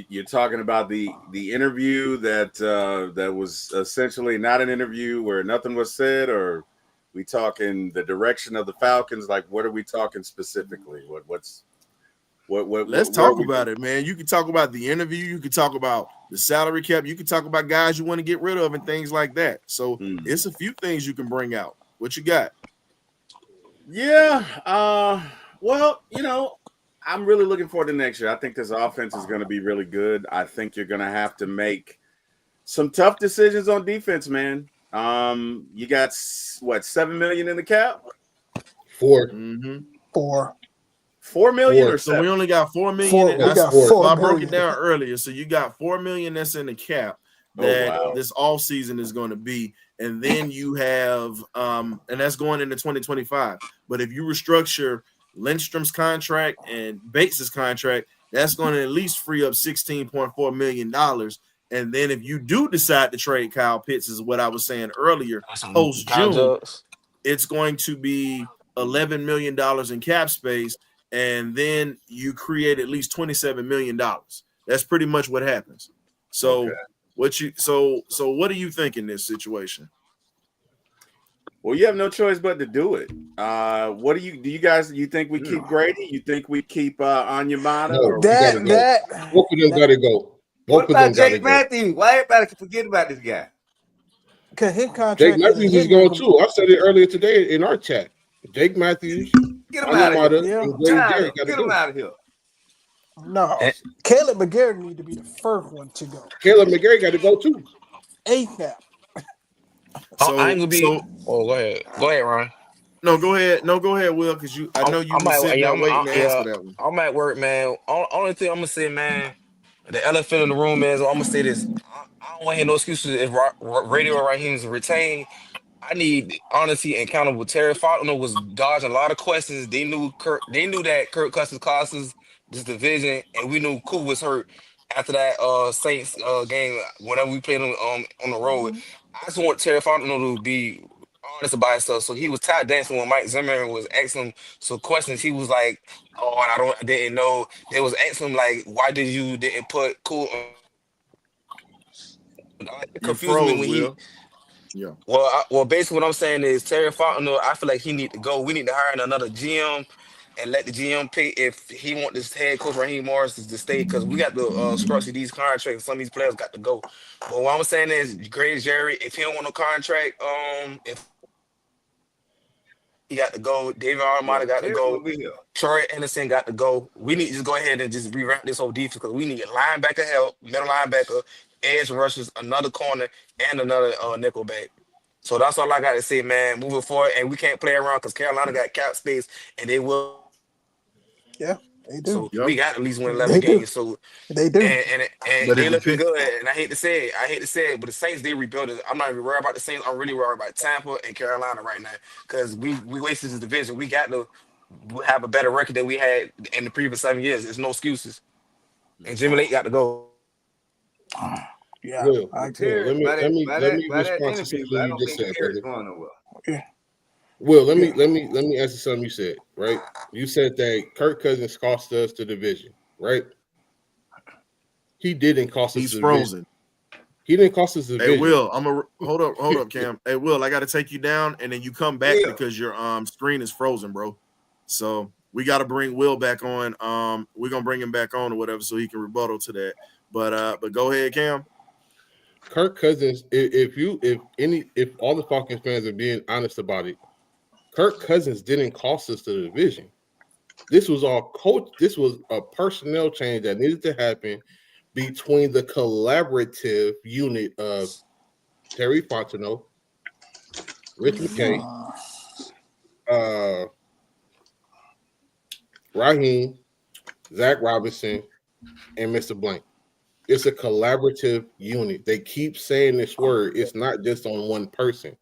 You're talking about the interview that was essentially not an interview where nothing was said, or we talking the direction of the Falcons? Like, what are we talking specifically? Let's talk about it, man. You can talk about the interview. You can talk about the salary cap. You can talk about guys you want to get rid of and things like that. So it's a few things you can bring out. What you got? Yeah. Well, I'm really looking forward to next year. I think this offense is going to be really good. I think you're going to have to make some tough decisions on defense, man. You got $7 million in the cap? 4. Mm-hmm. 4 million or so we only got 4 million. 4. I broke it down earlier. So you got 4 million that's in the cap. that this all season is going to be. And then you have, and that's going into 2025. But if you restructure Lindstrom's contract and Bates's contract, that's going to at least free up $16.4 million. And then if you do decide to trade Kyle Pitts, is what I was saying earlier, post June, it's going to be $11 million in cap space. And then you create at least $27 million. That's pretty much what happens. So what do you think in this situation? Well, you have no choice but to do it. What do you guys think we keep Grady? You think we keep Onyemata? No, That both of them gotta go. What about Jake Matthews? Why everybody forget about this guy? Because his contract. Jake Matthews is going too. I said it earlier today in our chat. Jake Matthews, get him out of here. Get him out of here. No, Caleb McGarry need to be the first one to go. Caleb McGarry got to go too. ASAP. So I ain't gonna be. Go ahead. Go ahead, Ryan. No, go ahead. No, go ahead, Will, because I know you been sitting there waiting to answer that one. I'm at work, man. Only thing I'm gonna say, man, the elephant in the room is I'm gonna say this. I don't want to hear no excuses if Radio Raheem's retained. I need honesty and accountable. Terry Fontenot was dodging a lot of questions. They knew that Kirk Cousins cost us this division, and we knew Coop was hurt after that Saints game. Whenever we played on the road, I just want Terry Fontenot to be honest about himself. So he was tap dancing when Mike Zimmer was asking him some questions. He was like, "Oh, I didn't know." They was asking him like, "Why didn't put Cool?" Confused me when he. Yeah. Well, basically what I'm saying is Terry Fontenot, I feel like he need to go. We need to hire another GM and let the GM pick if he want this head coach Raheem Morris to stay, because we got to structure these contracts. Some of these players got to go. But what I'm saying is, Grady Jerry, if he don't want no contract, if he got to go, David Armada got to go, Troy Anderson got to go. We need to just go ahead and just rewrap this whole defense, because we need linebacker help, middle linebacker, edge rushers, another corner, and another nickel back. So that's all I got to say, man. Moving forward, and we can't play around because Carolina got cap space, and they will. Yeah, they do. So we got to at least win 11 games. So they do, and they looking good. And I hate to say it, but the Saints, they rebuilt it. I'm not even worried about the Saints. I'm really worried about Tampa and Carolina right now, because we wasted this division. We got to have a better record than we had in the previous 7 years. There's no excuses. And Jimmy Lake got to go. Yeah, Will, I let me respond to something you just said, Yeah. Will, let me answer something you said, right? You said that Kirk Cousins cost us the division, right? He didn't cost us He's the frozen. division. He didn't cost us the division. Hey, Will, hold up, Cam. Hey, Will, I got to take you down, and then you come back because your screen is frozen, bro. So we got to bring Will back on. We're gonna bring him back on or whatever, so he can rebuttal to that. But go ahead, Cam. Kirk Cousins, if all the Falcons fans are being honest about it, Kirk Cousins didn't cost us the division. This was all coach. This was a personnel change that needed to happen between the collaborative unit of Terry Fontenot, Rich McKay, Raheem, Zach Robinson, and Mr. Blank. It's a collaborative unit. They keep saying this word. It's not just on one person.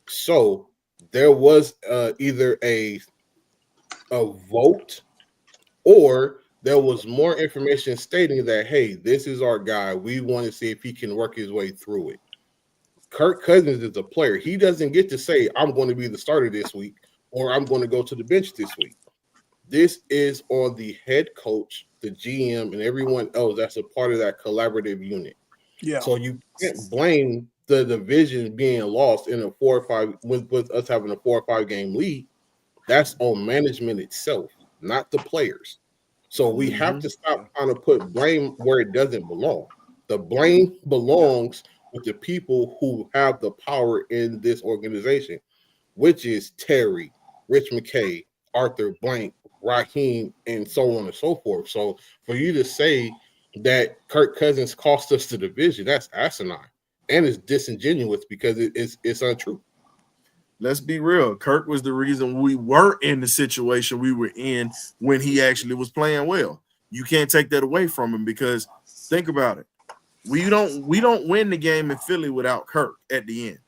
So there was either a vote, or there was more information stating that, hey, this is our guy. We want to see if he can work his way through it. Kirk Cousins is a player. He doesn't get to say, I'm going to be the starter this week, or I'm going to go to the bench this week. This is on the head coach, the GM, and everyone else that's a part of that collaborative unit. Yeah. So you can't blame the division being lost in a 4 or 5 with us having a 4 or 5 game lead. That's on management itself, not the players. So we have to stop trying to put blame where it doesn't belong. The blame belongs with the people who have the power in this organization, which is Terry, Rich McKay, Arthur Blank, Raheem, and so on and so forth. So for you to say that Kirk Cousins cost us the division, that's asinine, and it's disingenuous because it's untrue. Let's be real. Kirk was the reason we were in the situation we were in when he actually was playing well. You can't take that away from him, because think about it. We don't win the game in Philly without Kirk at the end.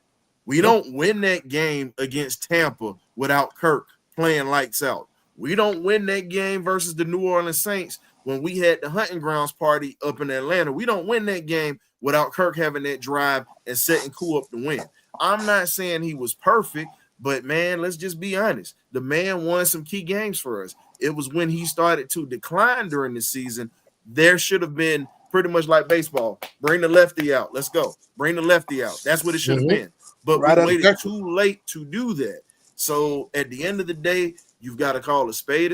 We don't win that game against Tampa without Kirk playing lights out. We don't win that game versus the New Orleans Saints when we had the hunting grounds party up in Atlanta. We don't win that game without Kirk having that drive and setting Koo up to win. I'm not saying he was perfect, but man, let's just be honest. The man won some key games for us. It was when he started to decline during the season. There should have been pretty much like baseball. Bring the lefty out. Let's go. Bring the lefty out. That's what it should have been. But we waited too late to do that. So at the end of the day, you've got to call a spade,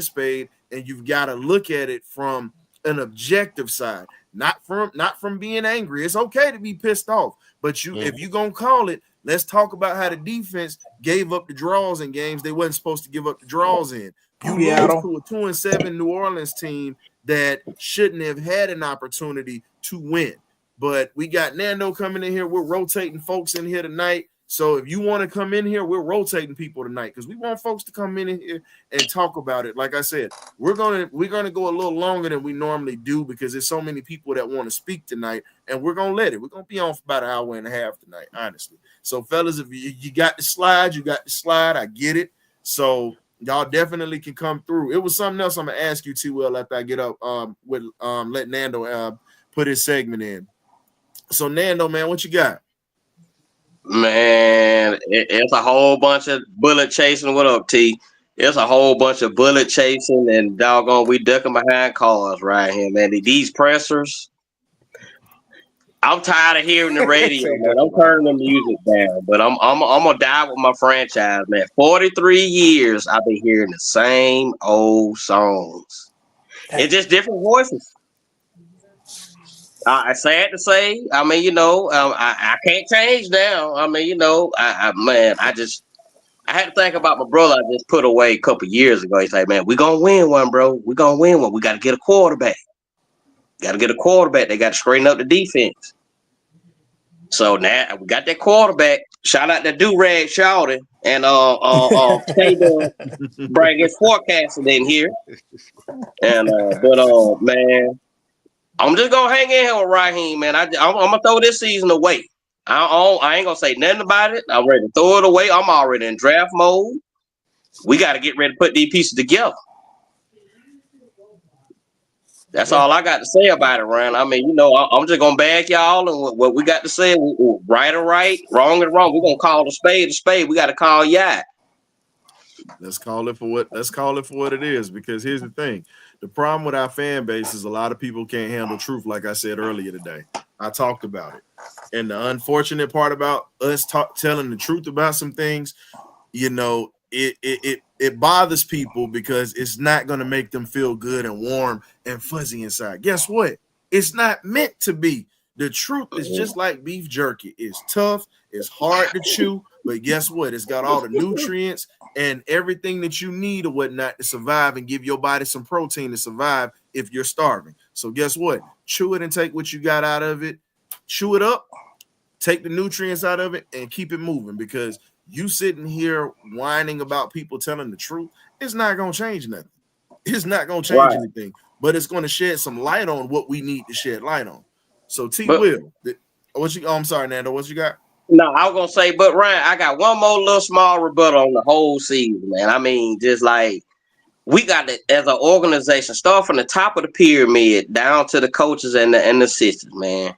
and you've got to look at it from an objective side, not from being angry. It's okay to be pissed off, but if you're gonna call it, let's talk about how the defense gave up the draws in games they wasn't supposed to give up the draws in. You lost to a 2-7 New Orleans team that shouldn't have had an opportunity to win. But we got Nando coming in here. We're rotating folks in here tonight. So if you want to come in here, we're rotating people tonight because we want folks to come in here and talk about it. Like I said, we're gonna go a little longer than we normally do because there's so many people that want to speak tonight, and we're gonna let it. We're gonna be on for about an hour and a half tonight, honestly. So, fellas, if you got the slide, you got the slide. I get it. So y'all definitely can come through. It was something else I'm gonna ask you too. Well, after I get up, let Nando put his segment in. So Nando, man, what you got? Man, it's a whole bunch of bullet chasing. What up, T? It's a whole bunch of bullet chasing and doggone we ducking behind cars right here, man. These pressers, I'm tired of hearing the radio, man. I'm turning the music down, but I'm gonna die with my franchise, man. 43 years I've been hearing the same old songs. It's just different voices. I sad to say. I mean, I can't change now. I mean, I had to think about my brother. I just put away a couple years ago. He's like, man, we're gonna win one, bro. We're gonna win one. We got to get a quarterback. Got to get a quarterback. They got to straighten up the defense. So now we got that quarterback. Shout out to Do-Rag Shawty and bring his forecasting in here. And man. I'm just gonna hang in here with Raheem, man. I'm gonna throw this season away. I ain't gonna say nothing about it. I'm ready to throw it away. I'm already in draft mode. We got to get ready to put these pieces together. That's all I got to say about it, Ryan. I mean, I'm just gonna back y'all and what we got to say. Right or right, wrong or wrong. We're gonna call a spade a spade. We got to call yeah. Let's call it for what it is. Because here's the thing. The problem with our fan base is a lot of people can't handle truth, like I said earlier today. I talked about it. And the unfortunate part about us telling the truth about some things, it bothers people because it's not going to make them feel good and warm and fuzzy inside. Guess what? It's not meant to be. The truth is just like beef jerky. It's tough. It's hard to chew. But guess what? It's got all the nutrients and everything that you need or whatnot to survive and give your body some protein to survive if you're starving. So guess what? Chew it and take what you got out of it. Chew it up, take the nutrients out of it, and keep it moving. Because you sitting here whining about people telling the truth, it's not going to change nothing. It's not going to change anything. But it's going to shed some light on what we need to shed light on. So I'm sorry, Nando, what you got? No, I was gonna say, but Ryan, I got one more little small rebuttal on the whole season, man. I mean, just like we got to, as an organization, start from the top of the pyramid down to the coaches and the assistants, man.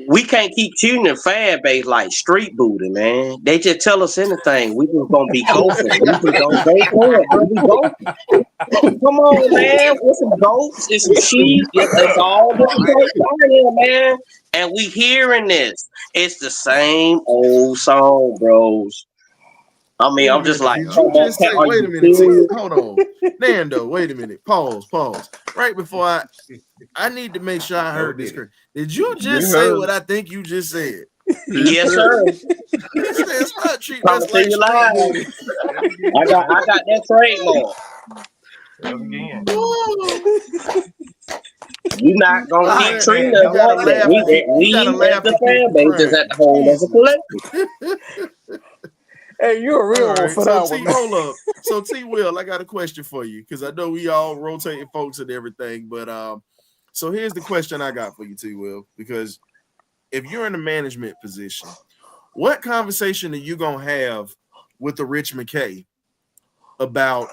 We can't keep treating the fan base like street booty, man. They just tell us anything. We just gonna be gophers. We just gonna go for it, bro. We go. Come on, man. It's some goats. It's some sheep. It's all different here, man. And we hearing this. It's the same old song, bros. I mean, I'm just like, wait a minute. Hold on. Nando, wait a minute. Pause. Right before I need to make sure I heard this correct. Did you just say what I think you just said? Yes, sir. It's not treating us like I got that trademark. You're not gonna keep treating us like that. We as the fan base is at home as a collective. Hey, you're a real one for that one. Hold up. So T Will, I got a question for you because I know we all rotating folks and everything, but So here's the question I got for you, T. Will, because if you're in a management position, what conversation are you gonna have with the Rich McKay about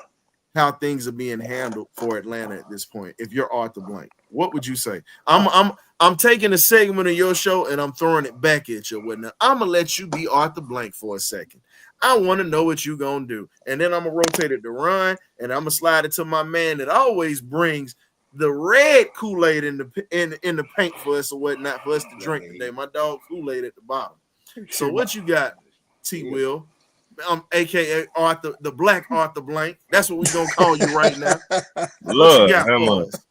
how things are being handled for Atlanta at this point? If you're Arthur Blank, what would you say? I'm taking a segment of your show and I'm throwing it back at you. Whatnot. I'm gonna let you be Arthur Blank for a second. I want to know what you gonna do, and then I'm gonna rotate it to Ron, and I'm gonna slide it to my man that always brings the red Kool-Aid in the paint for us or whatnot for us to drink today. My dog Kool-Aid at the bottom. So what you got, T. Will? AKA Arthur, the Black Arthur Blank. That's what we're gonna call you right now. What you got for us?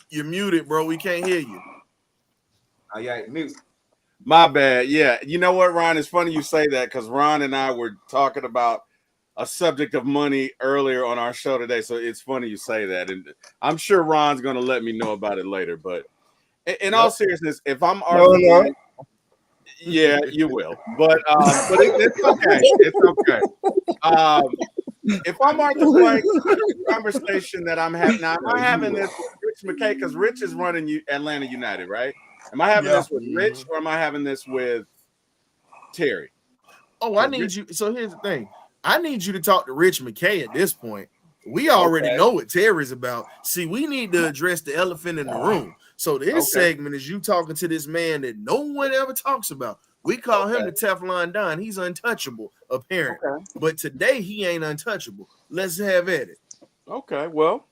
You're muted, bro. We can't hear you. Oh, yeah, mute. My bad. Yeah. You know what, Ron? It's funny you say that because Ron and I were talking about a subject of money earlier on our show today. So it's funny you say that. And I'm sure Ron's going to let me know about it later. But in all seriousness, if I'm Arthur Blank, yeah, you will. But it's okay. It's okay. If I'm Arthur Blank, the conversation that I'm having now, am I having this with Rich McKay? Because Rich is running Atlanta United, right? Am I having this with Rich or am I having this with Terry? Oh, I need you. So here's the thing. I need you to talk to Rich McKay at this point. We already know what Terry's about. See, we need to address the elephant in the room. So this segment is you talking to this man that no one ever talks about. We call him the Teflon Don. He's untouchable, apparently. But today he ain't untouchable. Let's have at it. Okay, well,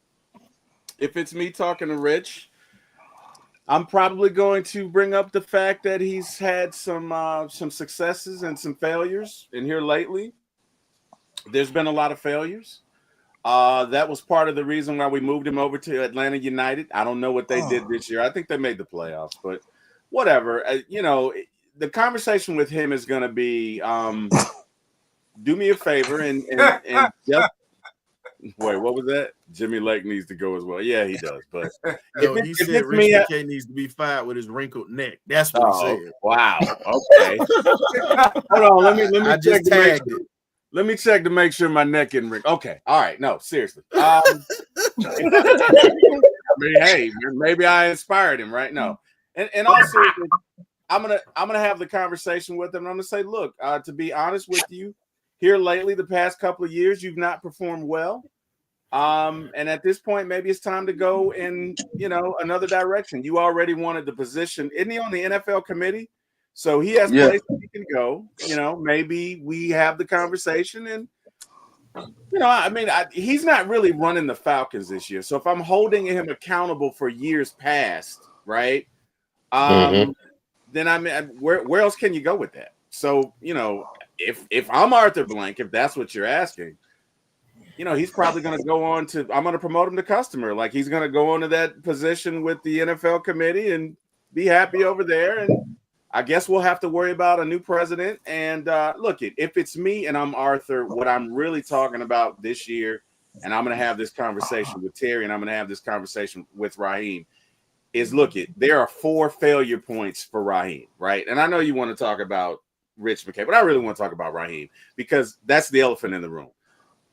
if it's me talking to Rich, I'm probably going to bring up the fact that he's had some successes and some failures in here lately. There's been a lot of failures. That was part of the reason why we moved him over to Atlanta United. I don't know what they did this year. I think they made the playoffs, but whatever. The conversation with him is going to be, do me a favor and just wait. What was that? Jimmy Lake needs to go as well. Yeah, he does. But he said Rich McKay needs to be fired with his wrinkled neck. That's what he said. Wow. Okay. Hold on. Let me I just tagged it. Let me check to make sure my neck isn't wrinkled. Okay. All right. No, seriously. I mean, hey, maybe I inspired him, right? No. And also, I'm gonna have the conversation with him. And I'm gonna say, look, to be honest with you, here lately, the past couple of years, you've not performed well. And at this point, maybe it's time to go in, another direction. You already wanted the position. Isn't he on the NFL committee? So he has places he can go. Maybe we have the conversation and, he's not really running the Falcons this year. So if I'm holding him accountable for years past, right? Then where else can you go with that? So, if I'm Arthur Blank, if that's what you're asking, he's probably going to go on to, I'm going to promote him to customer. Like he's going to go on to that position with the NFL committee and be happy over there. And I guess we'll have to worry about a new president. And look, if it's me and I'm Arthur, what I'm really talking about this year, and I'm going to have this conversation with Terry and I'm going to have this conversation with Raheem, is there are 4 failure points for Raheem, right? And I know you want to talk about Rich McKay, but I really want to talk about Raheem because that's the elephant in the room.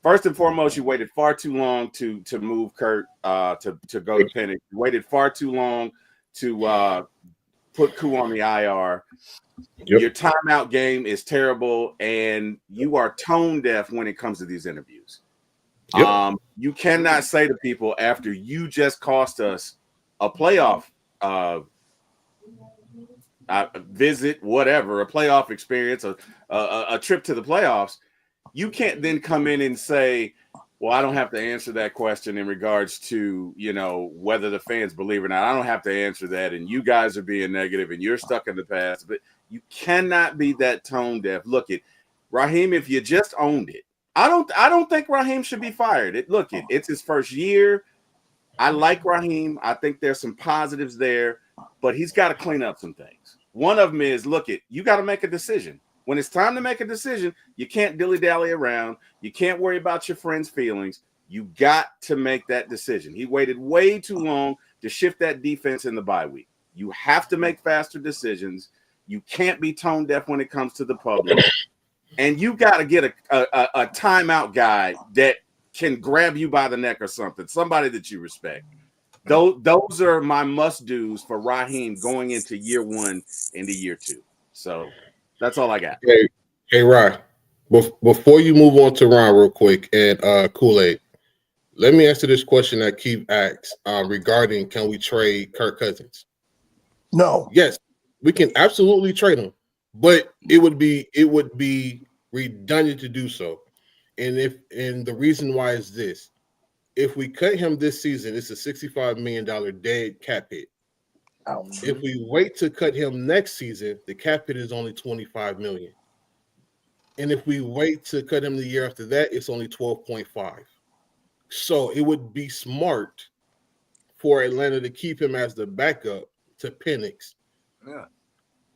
First and foremost, you waited far too long to move Kurt to go to Penix. You waited far too long to put Koo on the IR. Your timeout game is terrible, and you are tone deaf when it comes to these interviews. You cannot say to people after you just cost us a playoff visit, whatever, a playoff experience, a trip to the playoffs, you can't then come in and say, well, I don't have to answer that question in regards to, whether the fans believe or not. I don't have to answer that. And you guys are being negative and you're stuck in the past. But you cannot be that tone deaf. Look, Raheem, if you just owned it, I don't think Raheem should be fired. It's his first year. I like Raheem. I think there's some positives there, but he's got to clean up some things. One of them is, you got to make a decision. When it's time to make a decision, you can't dilly-dally around. You can't worry about your friends' feelings. You got to make that decision. He waited way too long to shift that defense in the bye week. You have to make faster decisions. You can't be tone deaf when it comes to the public. And you got to get a timeout guy that can grab you by the neck or something. Somebody that you respect. Those are my must-dos for Raheem going into year 1 into year 2. So that's all I got. Hey, Ryan. Before you move on to Ron real quick and Kool-Aid, let me answer this question that Keith asked regarding can we trade Kirk Cousins? No. Yes, we can absolutely trade him, but it would be redundant to do so. And the reason why is this: if we cut him this season, it's a $65 million dead cap hit. Ouch. If we wait to cut him next season, the cap hit is only $25 million. And if we wait to cut him the year after that, it's only 12.5. So it would be smart for Atlanta to keep him as the backup to Penix. Yeah.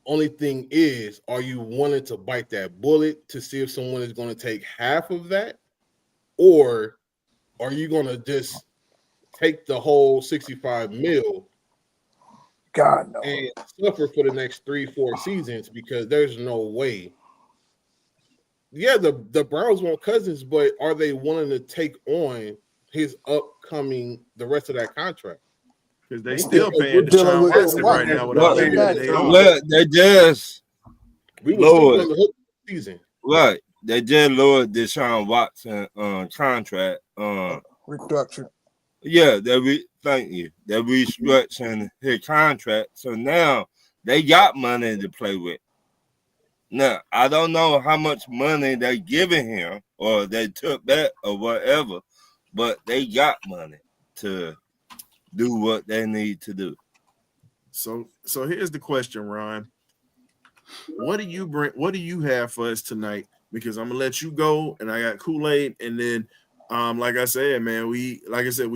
Only thing is, are you willing to bite that bullet to see if someone is going to take half of that? Or are you going to just take the whole 65 mil God no. and suffer for the next 3-4 seasons? Because there's no way. Yeah, the Browns want Cousins, but are they willing to take on his upcoming the rest of that contract? Because they still paying dealing Deshaun with Watson what? right now without They any got day to. off. Well, they just We were still lowered, on the hook this season. right. They just lowered Deshaun Watson contract. Restructure. Yeah, thank you. They're restructuring his contract. So now they got money to play with. Now, I don't know how much money they giving him or they took that or whatever, but they got money to do what they need to do. So here's the question, Ron. What do you bring? What do you have for us tonight? Because I'm gonna let you go, and I got Kool-Aid, and then, like I said, man, we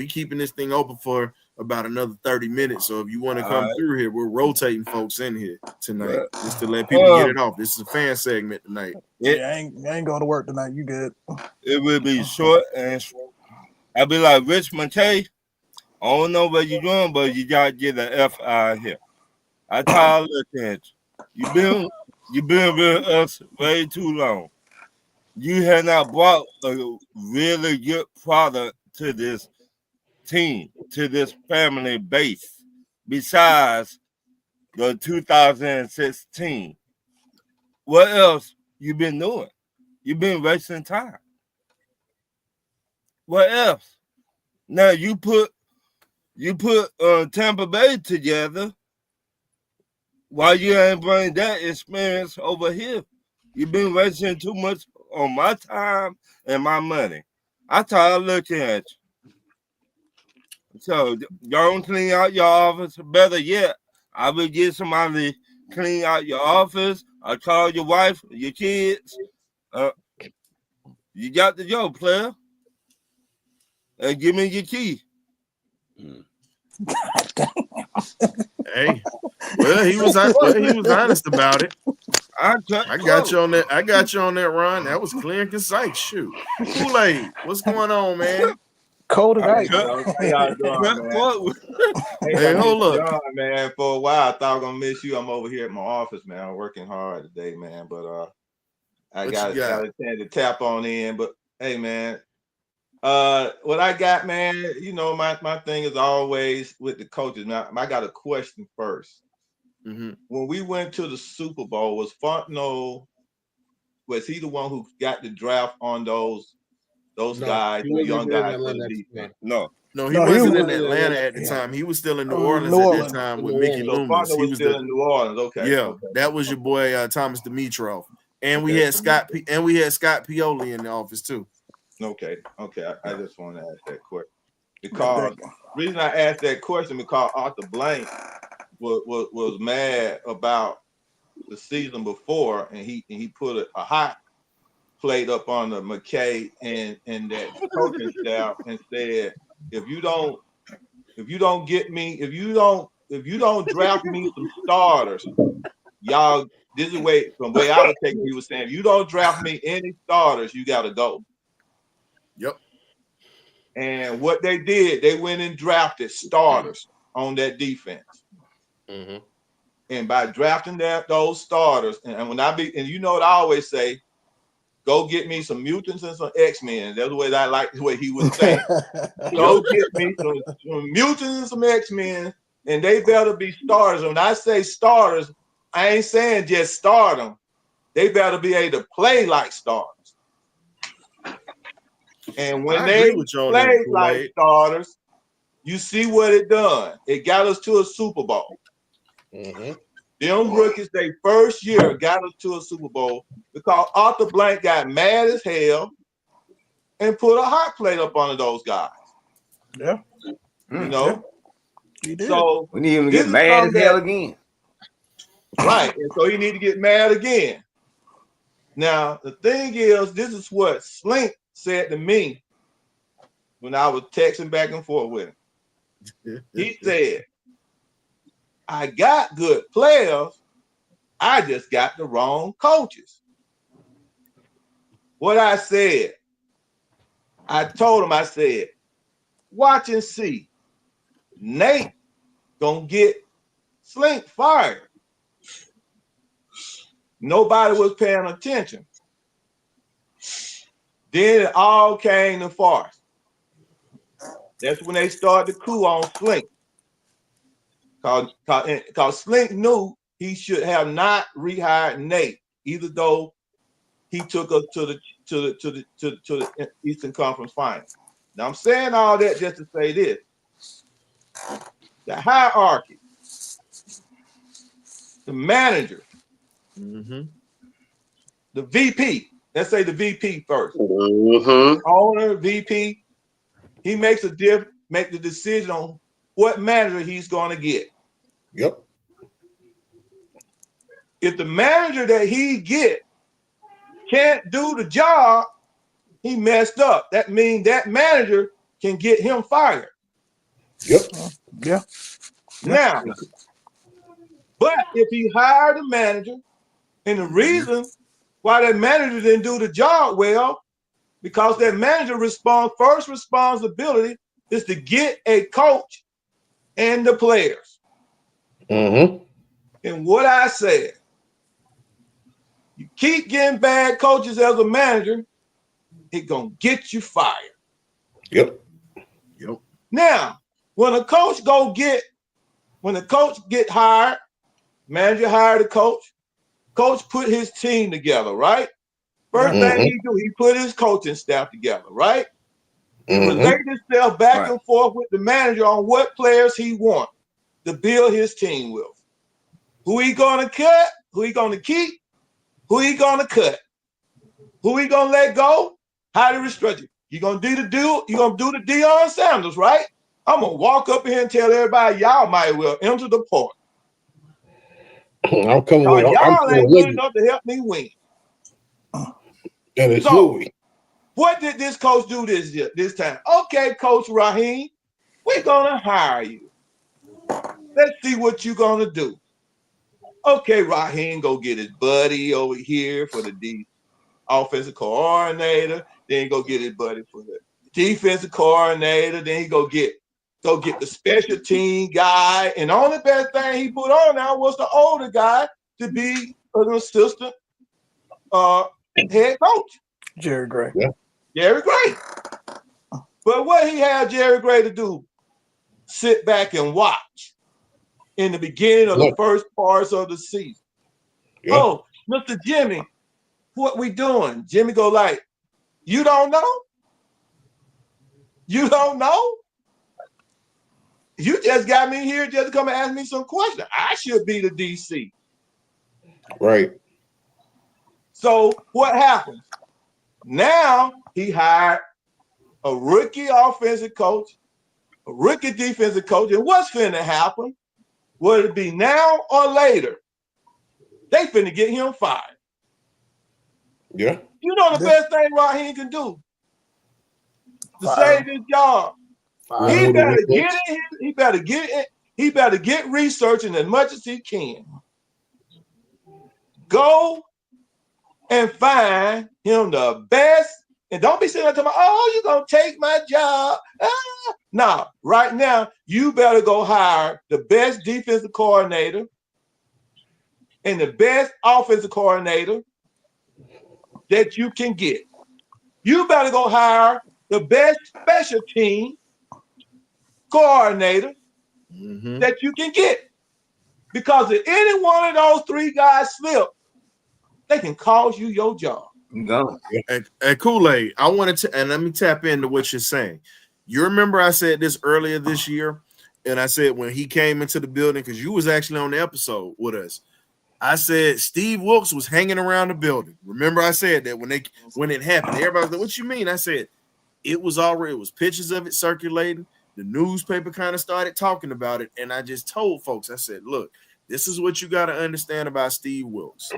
keeping this thing open for about another 30 minutes. So if you want to come through here, we're rotating folks in here tonight just to let people get it off. This is a fan segment tonight. I ain't going to work tonight. You good? It will be short and I'll be like Rich McKay. I don't know what you're doing, but you gotta get an F out here. I tired of looking at you. You've been with us way too long. You have not brought a really good product to this team, to this family base, besides the 2016. What else you been doing? You've been wasting time. What else? Now you put Tampa Bay together. Why you ain't bring that experience over here? You've been wasting too much on my time and my money. I tired of looking at you. So don't clean out your office. Better yet, I will get somebody to clean out your office. I call your wife, your kids. You got to go, player. And give me your key. Hey, well, he was honest about it. I got you on that. I got you on that, Ron. That was clear and concise. Shoot, Kool-Aid, what's going on, man? Cold as ice. How y'all doing, man? Hey, hold up, John, man. For a while, I thought I was gonna miss you. I'm over here at my office, man. I'm working hard today, man. But I got a chance to tap on in. But hey, man, what I got, man, you know, my thing is always with the coaches. Now, I got a question first. Mm-hmm. When we went to the Super Bowl, was Fontenot, was he the one who got the draft on those guys, the young guys for the defense? No, he wasn't in Atlanta at the time. He was still in New Orleans at that time with Mickey Loomis. Fontenot was still in New Orleans. Okay. Yeah, okay. that was your boy Thomas Dimitrov. And we had Scott Pioli in the office too. Okay. I just want to ask that question because the reason I asked that question because Arthur Blank was mad about the season before, and he put a hot plate up on the McKay and that coaching staff and said, if you don't draft me some starters, y'all. This is the way I was taking. He was saying, if you don't draft me any starters, you got to go. Yep. And what they did, they went and drafted starters on that defense. Mm-hmm. And by drafting those starters, and you know what I always say, go get me some mutants and some X-Men. That's the way I like the way he was saying. Go get me some mutants and some X-Men, and they better be starters. When I say starters, I ain't saying just start them. They better be able to play like starters. And when they play like starters, you see what it done. It got us to a Super Bowl. Them rookies, they first year got us to a Super Bowl because Arthur Blank got mad as hell and put a hot plate up under those guys. Yeah. You know? He did. So we need him to get mad as hell again. Right. And so he need to get mad again. Now, the thing is, this is what Slink said to me when I was texting back and forth with him. He said, I got good players. I just got the wrong coaches. What I said, I told him, I said, watch and see. Nate gonna get Slink fired. Nobody was paying attention. Then it all came to farce. That's when they started to coup on Slink. Because Slink knew he should have not rehired Nate, even though he took us to the Eastern Conference Finals. Now I'm saying all that just to say this: the hierarchy, the manager, the VP. Let's say the VP first. Owner, VP. He makes make the decision on what manager he's going to get. Yep. If the manager that he get can't do the job, he messed up. That means that manager can get him fired. Yep. Yeah. Now, but if he hired a manager, and the reason why that manager didn't do the job well, because that manager first responsibility is to get a coach and the players. And what I said, you keep getting bad coaches as a manager, it gonna get you fired. Yep. Now, when a coach get hired, manager hired a coach put his team together, right? First thing he do, he put his coaching staff together, right? He related himself back and forth with the manager on what players he wants to build his team with. Who he gonna cut? Who he gonna keep? Who he gonna cut? Who he gonna let go? How to restructure? You gonna do the Deion Sanders, right? I'm gonna walk up here and tell everybody y'all might well enter the port. I'm coming with y'all ain't good enough to help me win. And it's so, Louis. What did this coach do this time? Okay, Coach Raheem, we're gonna hire you. Let's see what you're gonna do. Okay, Raheem, go get his buddy over here for the offensive coordinator. Then go get his buddy for the defensive coordinator. Then he go get the special team guy. And the only best thing he put on now was the older guy to be an assistant head coach. Jerry Gray. Yeah. Jerry Gray. But what he had Jerry Gray to do? Sit back and watch in the beginning of the first parts of the season. Yeah. Oh, Mr. Jimmy, what we doing? Jimmy go like, you don't know? You don't know? You just got me here just to come and ask me some questions. I should be the DC. Right. So what happens? Now he hired a rookie offensive coach, a rookie defensive coach, and what's finna happen? Will it be now or later? They finna get him fired. Yeah. You know the best thing Raheem can do to save his job. He better get in. He better get in. He better get researching as much as he can. Go and find him the best. And don't be sitting there talking about, oh, you're going to take my job. No, right now, you better go hire the best defensive coordinator and the best offensive coordinator that you can get. You better go hire the best special team coordinator that you can get. Because if any one of those three guys slip, they can cost you your job. No. And Kool-Aid, I wanted to, and let me tap into what you're saying. You remember I said this earlier this year, and I said when he came into the building, because you was actually on the episode with us, I said Steve Wilkes was hanging around the building. Remember I said that when it happened, everybody was like, what you mean? I said it was pictures of it circulating. The newspaper kind of started talking about it, and I just told folks, I said, look, this is what you got to understand about Steve Wilkes.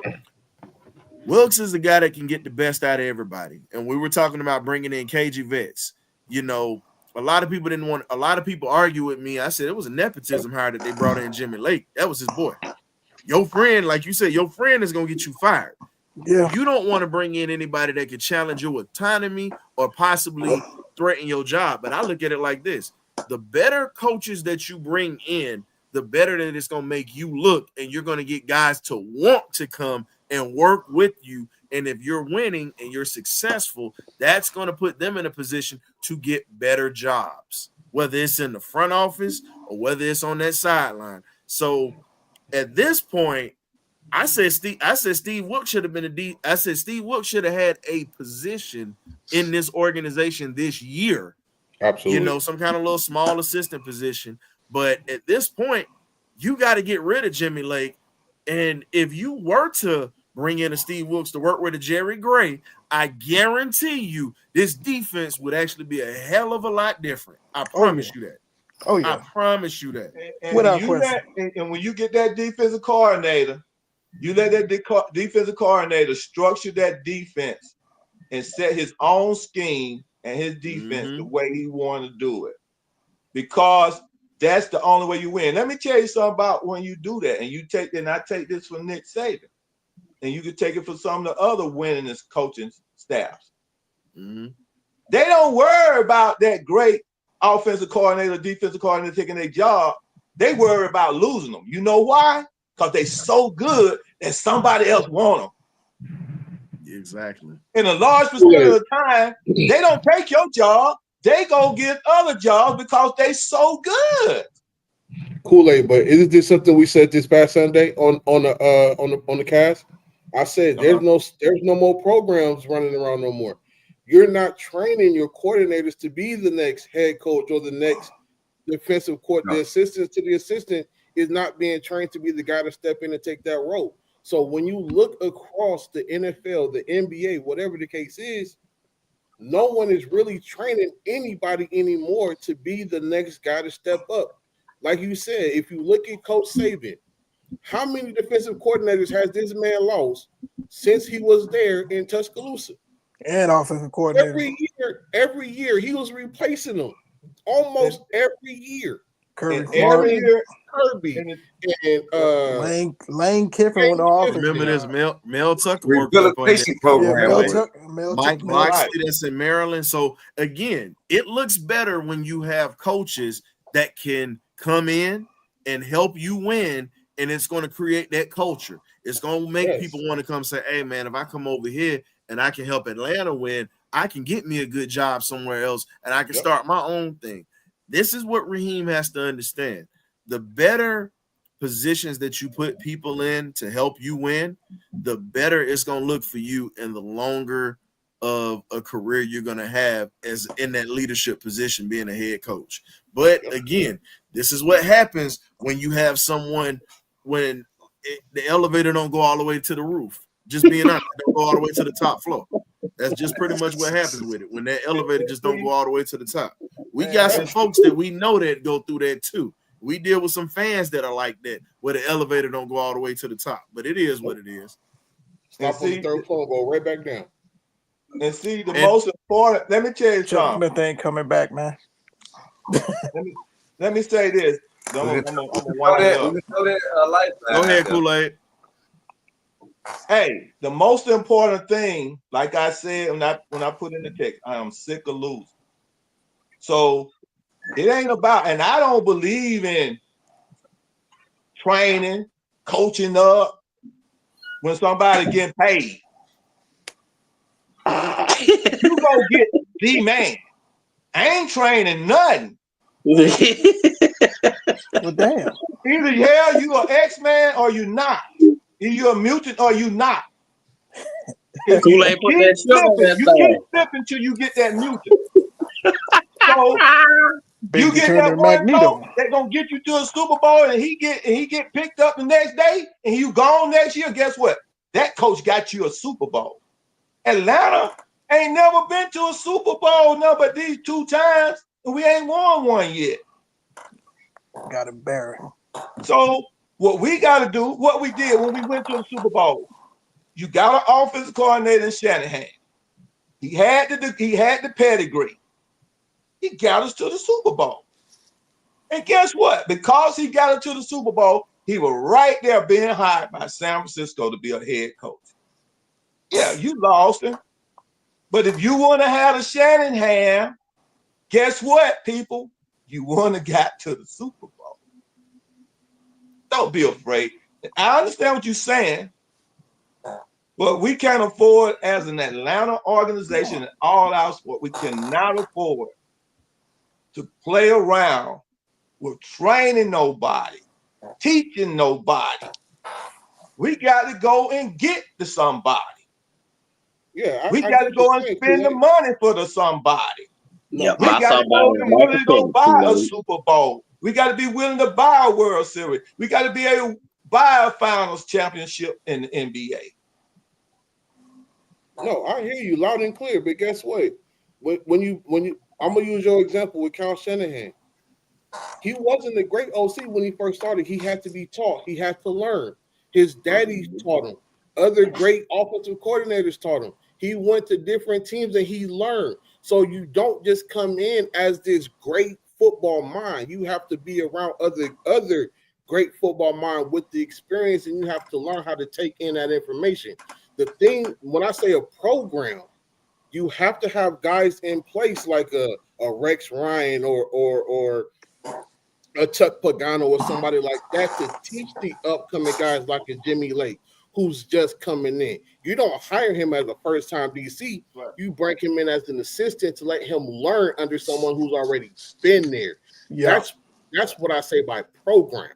Wilkes is the guy that can get the best out of everybody. And we were talking about bringing in KG vets. You know, a lot of people argue with me. I said it was a nepotism hire that they brought in Jimmy Lake. That was his boy. Your friend, like you said, your friend is going to get you fired. Yeah. You don't want to bring in anybody that could challenge your autonomy or possibly threaten your job. But I look at it like this. The better coaches that you bring in, the better that it's going to make you look, and you're going to get guys to want to come and work with you. And if you're winning and you're successful, that's going to put them in a position to get better jobs, whether it's in the front office or whether it's on that sideline. So at this point, I said Steve Wilkes should have been Steve Wilkes should have had a position in this organization this year. Absolutely. You know, some kind of little small assistant position. But at this point, you got to get rid of Jimmy Lake. And if you were to bring in a Steve Wilkes to work with a Jerry Gray, I guarantee you this defense would actually be a hell of a lot different. I promise you that. Oh, yeah. I promise you that. And Without question. when you get that defensive coordinator, you let that defensive coordinator structure that defense and set his own scheme and his defense the way he want to do it. Because that's the only way you win. Let me tell you something about when you do that. And I take this from Nick Saban. And you can take it from some of the other winningest coaching staffs. They don't worry about that great offensive coordinator, defensive coordinator taking their job. They worry about losing them. You know why? Because they're so good that somebody else want them. Exactly. In a large percentage of the time, they don't take your job. They go get other jobs because they so good. Kool-Aid, but isn't this something we said this past Sunday on the cast? I said there's no more programs running around no more. You're not training your coordinators to be the next head coach or the next defensive coordinator. The assistant to the assistant is not being trained to be the guy to step in and take that role. So when you look across the NFL, the NBA, whatever the case is, no one is really training anybody anymore to be the next guy to step up. Like you said, if you look at Coach Saban, how many defensive coordinators has this man lost since he was there in Tuscaloosa? And offensive coordinator. Every year he was replacing them. Almost every year. Kirby and Lane Kiffin with the offense. Remember this Mel Tucker rehabilitation program. Mike Loxley that's in Maryland. So again, it looks better when you have coaches that can come in and help you win, and it's going to create that culture. It's going to make people want to come say, hey man, if I come over here and I can help Atlanta win, I can get me a good job somewhere else and I can start my own thing. This is what Raheem has to understand. The better positions that you put people in to help you win, the better it's going to look for you and the longer of a career you're going to have as in that leadership position, being a head coach. But again, this is what happens when you have someone when the elevator don't go all the way to the roof. Just being honest, don't go all the way to the top floor. That's just pretty much what happens with it. When that elevator just don't go all the way to the top. We got some folks that we know that go through that too. We deal with some fans that are like that, where the elevator don't go all the way to the top. But it is what it is. Stop on the third floor, go right back down. And see, the most important, let me tell you something. Smith ain't coming back, man. Let me say this. I'm gonna wind it up. Go ahead, Kool-Aid. Hey, the most important thing, like I said when I put in the text, I am sick of losing. So it ain't about, and I don't believe in training, coaching up when somebody getting paid. go get the man. I ain't training nothing. Well, damn. Either you an X-Man or you not. Either you a mutant or you not. If you Kool-Aid put that sugar on that you thing. keep slipping till you get that mutant. So Baby you get turn that to one Magneto. coach that gonna get you to a Super Bowl, and he get picked up the next day, and you gone next year. Guess what? That coach got you a Super Bowl. Atlanta ain't never been to a Super Bowl, no, but these 2 times, and we ain't won one yet. Got him buried. So what we got to do, what we did when we went to the Super Bowl, you got an offensive coordinator in Shanahan. He had the pedigree. He got us to the Super Bowl. And guess what? Because he got us to the Super Bowl, he was right there being hired by San Francisco to be a head coach. Yeah, you lost him. But if you want to have a Shanahan, guess what, people? You want to got to the Super Bowl. Don't be afraid. I understand what you're saying, but we can't afford, as an Atlanta organization and all our sport, we cannot afford to play around with training nobody, teaching nobody. We got to go and get to somebody. Yeah, We got to go and spend the money for the somebody. Yeah, We got to go and really go buy a Super Bowl. We got to be willing to buy a World Series. We got to be able to buy a Finals championship in the NBA. No, I hear you loud and clear. But guess what? When you, I'm gonna use your example with Kyle Shanahan. He wasn't a great OC when he first started. He had to be taught. He had to learn. His daddy taught him. Other great offensive coordinators taught him. He went to different teams and he learned. So you don't just come in as this great football mind. You have to be around other great football mind with the experience, and you have to learn how to take in that information. The thing, when I say a program, you have to have guys in place like a Rex Ryan or a Chuck Pagano or somebody like that to teach the upcoming guys like a Jimmy Lake who's just coming in. You don't hire him as a first-time DC. Right. You bring him in as an assistant to let him learn under someone who's already been there. Yeah. That's what I say by program.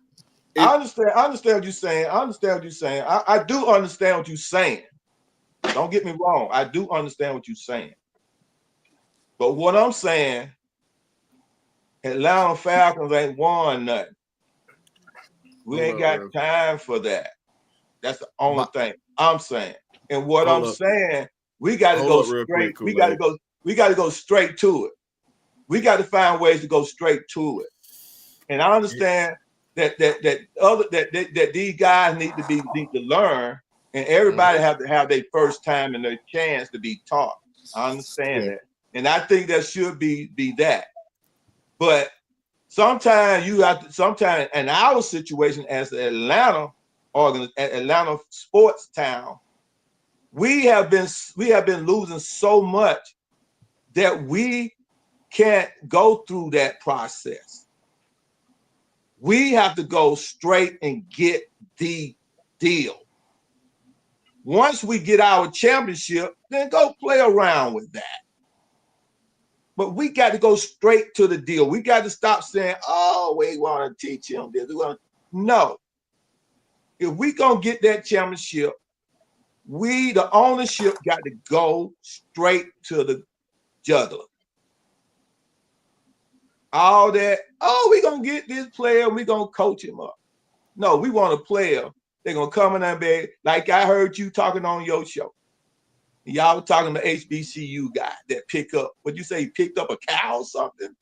I understand what you're saying. I do understand what you're saying. Don't get me wrong. I do understand what you're saying. But what I'm saying, Atlanta Falcons ain't won nothing. We ain't got time for that. That's the only thing I'm saying. And what I'm saying, we got to go straight. We got to go straight to it. We got to find ways to go straight to it. And I understand that these guys need to learn, and everybody have to have their first time and their chance to be taught. I understand that, and I think that should be that. But sometimes you have to. Sometimes in our situation as the Atlanta sports town, we have been losing so much that we can't go through that process. We have to go straight and get the deal. Once we get our championship, then go play around with that. But we got to go straight to the deal. We got to stop saying, oh, we want to teach him this. No. If we gonna get that championship, the ownership got to go straight to the juggler. All that, we gonna get this player, we gonna coach him up. No, we want a player. They're gonna come in and be like I heard you talking on your show. Y'all were talking to HBCU guy that pick up. What'd you say? He picked up a cow or something?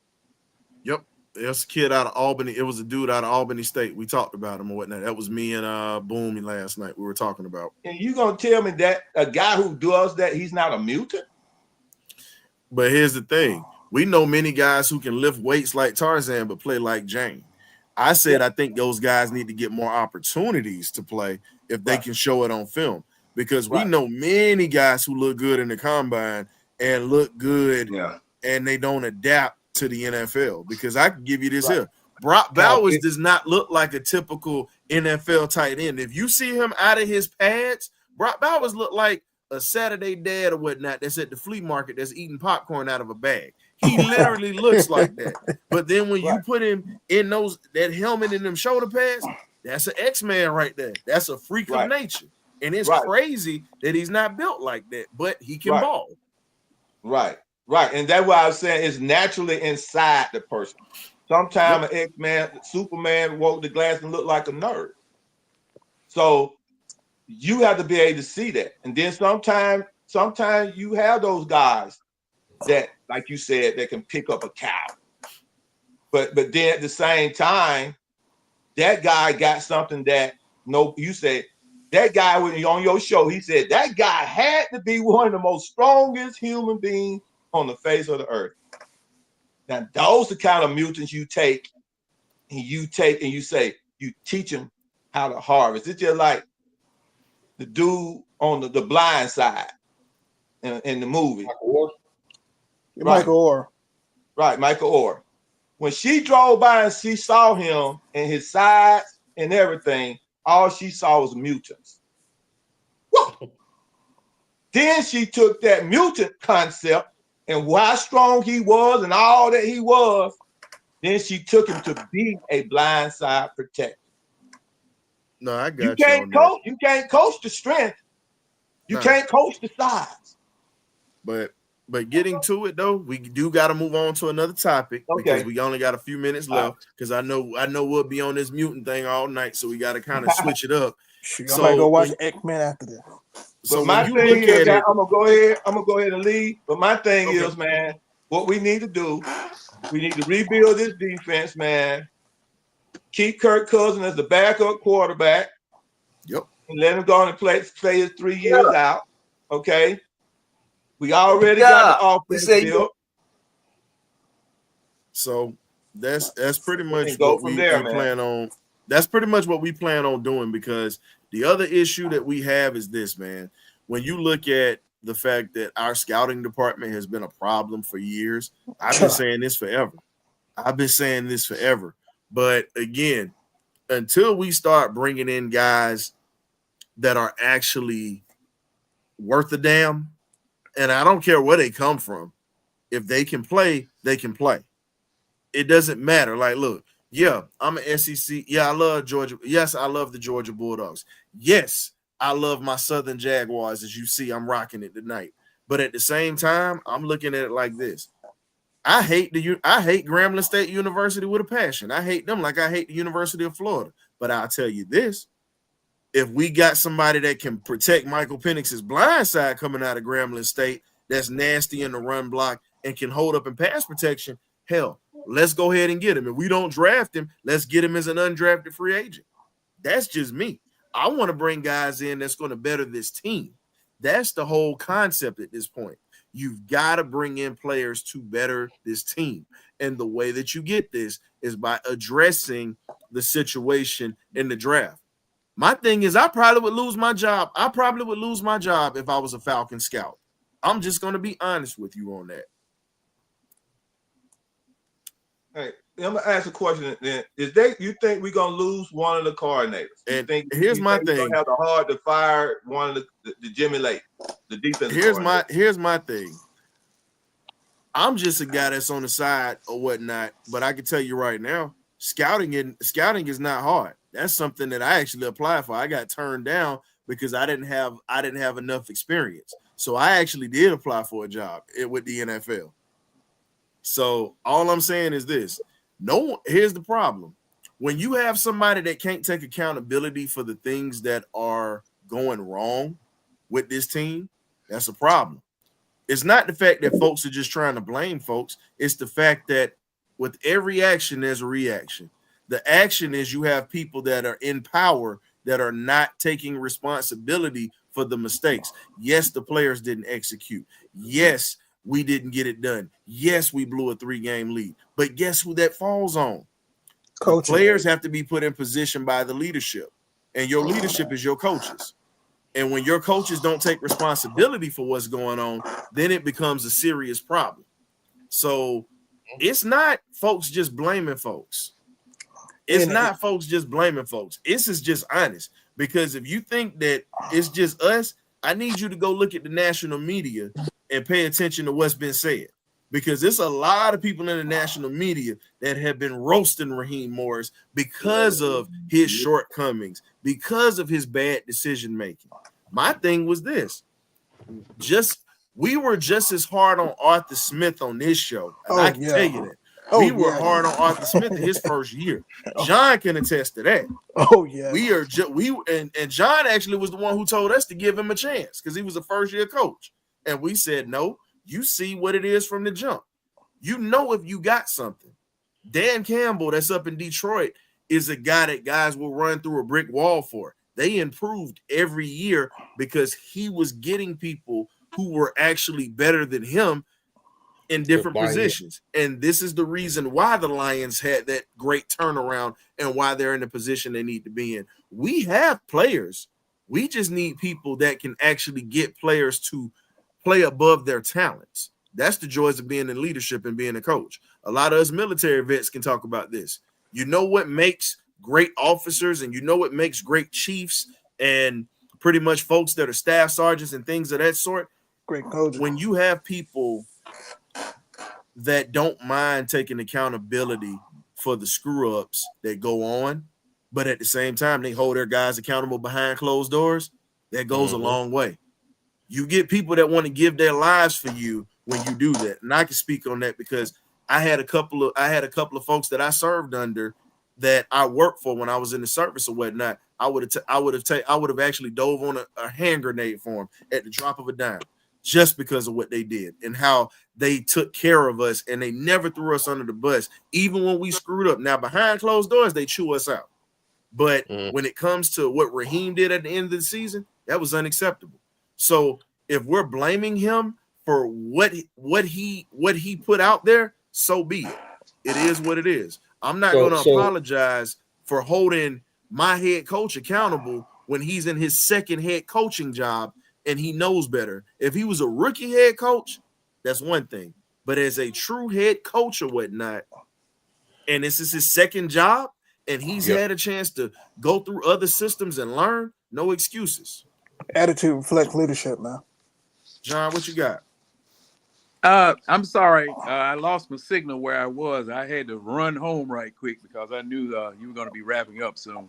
Yep. There's a kid out of Albany. It was a dude out of Albany State. We talked about him or whatnot. That was me and Boomy last night. We were talking about. And you gonna tell me that a guy who does that, he's not a mutant? But here's the thing. We know many guys who can lift weights like Tarzan but play like Jane. I said I think those guys need to get more opportunities to play if they can show it on film. Because we know many guys who look good in the combine and look good and they don't adapt to the NFL. Because I can give you this here. Brock Bowers does not look like a typical NFL tight end. If you see him out of his pads, Brock Bowers look like a Saturday dad or whatnot that's at the flea market that's eating popcorn out of a bag. He literally looks like that. But then when you put him in that helmet and them shoulder pads, that's an X-Man right there. That's a freak of nature. And it's crazy that he's not built like that, but he can ball. Right. And that's why I was saying it's naturally inside the person. Sometimes an X-Man, Superman walk the glass and look like a nerd. So you have to be able to see that. And then sometimes you have those guys that, like you said, that can pick up a cow. But then at the same time, that guy got something that you said that guy when on your show, he said that guy had to be one of the most strongest human beings on the face of the earth. Now, those are the kind of mutants you take and you say, you teach them how to harvest. It's just like the dude on the blind side in the movie. Michael Orr. Right, Michael Orr. When she drove by and she saw him and his sides and everything, all she saw was mutants. Whoa. Then she took that mutant concept and how strong he was and all that he was, then she took him to be a blind side protector. No, I got you. Can't coach. You can't coach the strength. You can't coach the size. But getting to it though, we do got to move on to another topic because we only got a few minutes left. Because I know we'll be on this mutant thing all night, so we got to kind of switch it up. So I might go watch X-Men after this. So but my thing is, I'm gonna go ahead and leave. But my thing is, man, what we need to do, we need to rebuild this defense, man. Keep Kirk Cousins as the backup quarterback. Yep. And let him go on and play his 3 years out. Okay. We already got the offense built. So that's pretty much what we plan on. That's pretty much what we plan on doing, because the other issue that we have is this, man. When you look at the fact that our scouting department has been a problem for years, I've been saying this forever. But again, until we start bringing in guys that are actually worth a damn, and I don't care where they come from, if they can play, they can play. It doesn't matter. Like, look, yeah, I'm an SEC. Yeah, I love Georgia. Yes, I love the Georgia Bulldogs. Yes, I love my Southern Jaguars. As you see, I'm rocking it tonight. But at the same time, I'm looking at it like this. I hate Grambling State University with a passion. I hate them like I hate the University of Florida. But I'll tell you this. If we got somebody that can protect Michael Penix's blind side coming out of Grambling State, that's nasty in the run block and can hold up in pass protection, hell, let's go ahead and get him. If we don't draft him, let's get him as an undrafted free agent. That's just me. I want to bring guys in that's going to better this team. That's the whole concept at this point. You've got to bring in players to better this team. And the way that you get this is by addressing the situation in the draft. My thing is, I probably would lose my job. If I was a Falcon scout. I'm just going to be honest with you on that. Hey, I'm gonna ask a question. Then, you think we're gonna lose one of the coordinators? And here's my thing. We're gonna have the heart to fire one of the Jimmy Lake, the defense. Here's my thing. I'm just a guy that's on the side or whatnot, but I can tell you right now, scouting is not hard. That's something that I actually applied for. I got turned down because I didn't have enough experience. So I actually did apply for a job with the NFL. So all I'm saying is this. Here's the problem. When you have somebody that can't take accountability for the things that are going wrong with this team, that's a problem. It's not the fact that folks are just trying to blame folks. It's the fact that with every action, there's a reaction. The action is you have people that are in power that are not taking responsibility for the mistakes. Yes, the players didn't execute. Yes, we didn't get it done. Yes, we blew a 3-game lead. But guess who that falls on? Coaches. Players have to be put in position by the leadership. And your leadership is your coaches. And when your coaches don't take responsibility for what's going on, then it becomes a serious problem. So it's not folks just blaming folks. It's not folks just blaming folks. This is just honest. Because if you think that it's just us, I need you to go look at the national media and pay attention to what's been said, because there's a lot of people in the national media that have been roasting Raheem Morris because of his shortcomings, because of his bad decision making. My thing was this: we were just as hard on Arthur Smith on this show, and I can tell you that. We were hard on Arthur Smith in his first year. John can attest to that. Oh yeah, and John actually was the one who told us to give him a chance because he was a first-year coach, and we said no. You see what it is from the jump. You know if you got something. Dan Campbell, that's up in Detroit, is a guy that guys will run through a brick wall for. They improved every year because he was getting people who were actually better than him in different positions. And this is the reason why the Lions had that great turnaround and why they're in the position they need to be in. We have players. We just need people that can actually get players to play above their talents. That's the joys of being in leadership and being a coach. A lot of us military vets can talk about this. You know what makes great officers and you know what makes great chiefs and pretty much folks that are staff sergeants and things of that sort? Great coaches. When you have people that don't mind taking accountability for the screw ups that go on, but at the same time, they hold their guys accountable behind closed doors, that goes a long way. You get people that want to give their lives for you when you do that. And I can speak on that because I had a couple of folks that I served under that I worked for when I was in the service or whatnot. I would have actually dove on a hand grenade for them at the drop of a dime, just because of what they did and how they took care of us, and they never threw us under the bus, even when we screwed up. Now, behind closed doors, they chew us out. But when it comes to what Raheem did at the end of the season, that was unacceptable. So if we're blaming him for what he put out there, so be it. It is what it is. I'm not going to apologize for holding my head coach accountable when he's in his second head coaching job and he knows better. If he was a rookie head coach, that's one thing. But as a true head coach or whatnot, and this is his second job, and he's had a chance to go through other systems and learn, no excuses. Attitude reflects leadership, man. John, what you got? I'm sorry. I lost my signal where I was. I had to run home right quick because I knew you were going to be wrapping up soon.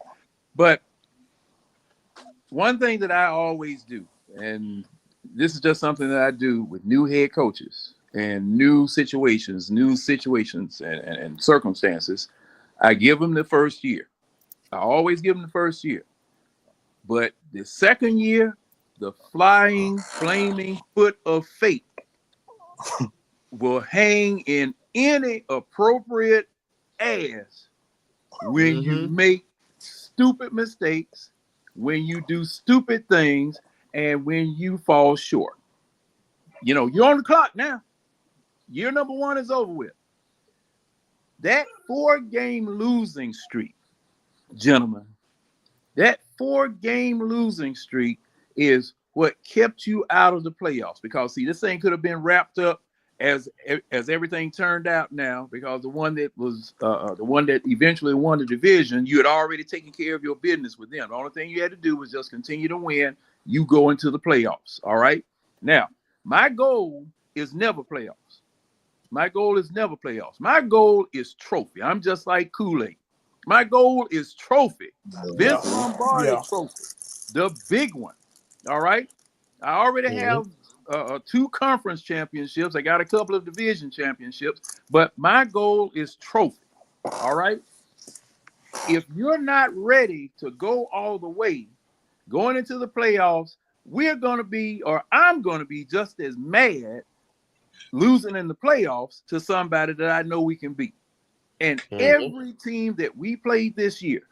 But one thing that I always do, and this is just something that I do with new head coaches and new situations and circumstances, I give them the first year. I always give them the first year. But the second year, the flying, flaming foot of fate will hang in any appropriate ass when you make stupid mistakes, when you do stupid things, and when you fall short. You know, you're on the clock now. Year number 1 is over with. That 4-game losing streak, gentlemen, that 4-game losing streak is what kept you out of the playoffs. Because see, this thing could have been wrapped up as everything turned out now, because the one that was the one that eventually won the division, you had already taken care of your business with them. The only thing you had to do was just continue to win. You go into the playoffs. All right. Now, my goal is never playoffs. My goal is never playoffs. My goal is trophy. I'm just like Kool-Aid. My goal is trophy. Vince Lombardi trophy, the big one. All right. I already have 2 conference championships. I got a couple of division championships, but my goal is trophy. All right. If you're not ready to go all the way going into the playoffs, we're going to be, or I'm going to be just as mad losing in the playoffs to somebody that I know we can beat. And every team that we played this year,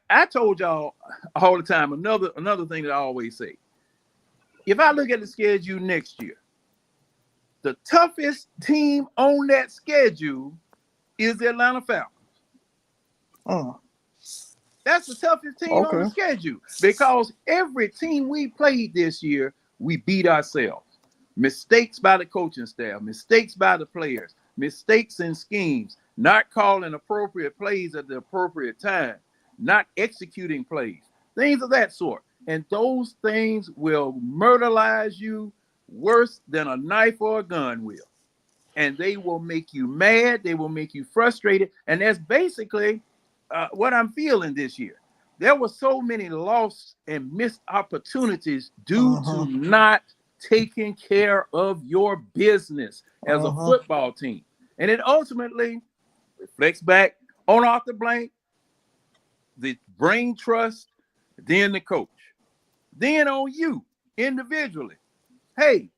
I told y'all all the time, another thing that I always say, if I look at the schedule next year, the toughest team on that schedule is the Atlanta Falcons. That's the toughest team on the schedule, because every team we played this year, we beat ourselves. Mistakes by the coaching staff, mistakes by the players, mistakes in schemes, not calling appropriate plays at the appropriate time, not executing plays, things of that sort. And those things will murderize you worse than a knife or a gun will. And they will make you mad. They will make you frustrated. And that's basically what I'm feeling this year. There were so many lost and missed opportunities due to not taking care of your business as a football team. And it ultimately reflects back on Arthur Blank, the brain trust, then the coach, then on you individually. Hey,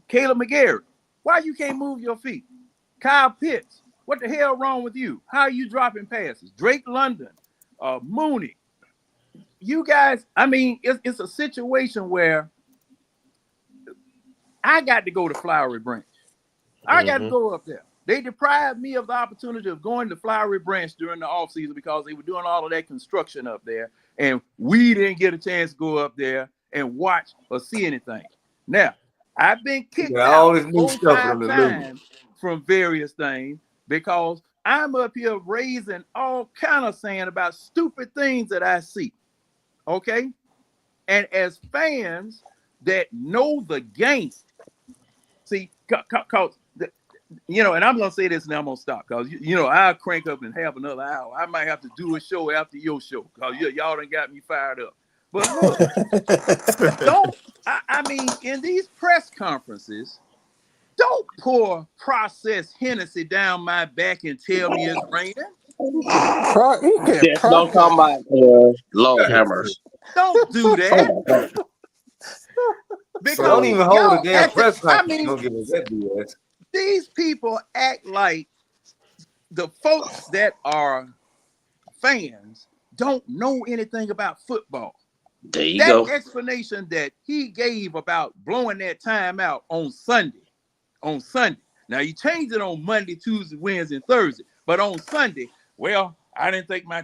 Caleb McGarrett, why you can't move your feet? Kyle Pitts, what the hell wrong with you? How are you dropping passes? Drake London, Mooney, you guys, I mean, it's a situation where I got to go to Flowery Branch. I got to go up there. They deprived me of the opportunity of going to Flowery Branch during the offseason because they were doing all of that construction up there, and we didn't get a chance to go up there and watch or see anything. Now, I've been kicked out 4-5 times from various things because I'm up here raising all kind of saying about stupid things that I see. Okay? And as fans that know the game, see, you know, and I'm going to say this and I'm going to stop because, you know, I'll crank up and have another hour. I might have to do a show after your show because y'all done got me fired up. But look, I mean, in these press conferences, don't pour processed Hennessy down my back and tell me it's raining. Don't talk about Lord hammers. Don't do that. Because don't even hold a damn press conference. I mean, don't give us that BS. These people act like the folks that are fans don't know anything about football. There you go. Explanation that he gave about blowing that time out on Sunday. Now you changed it on Monday, Tuesday, Wednesday, and Thursday. But on Sunday, well, I didn't think I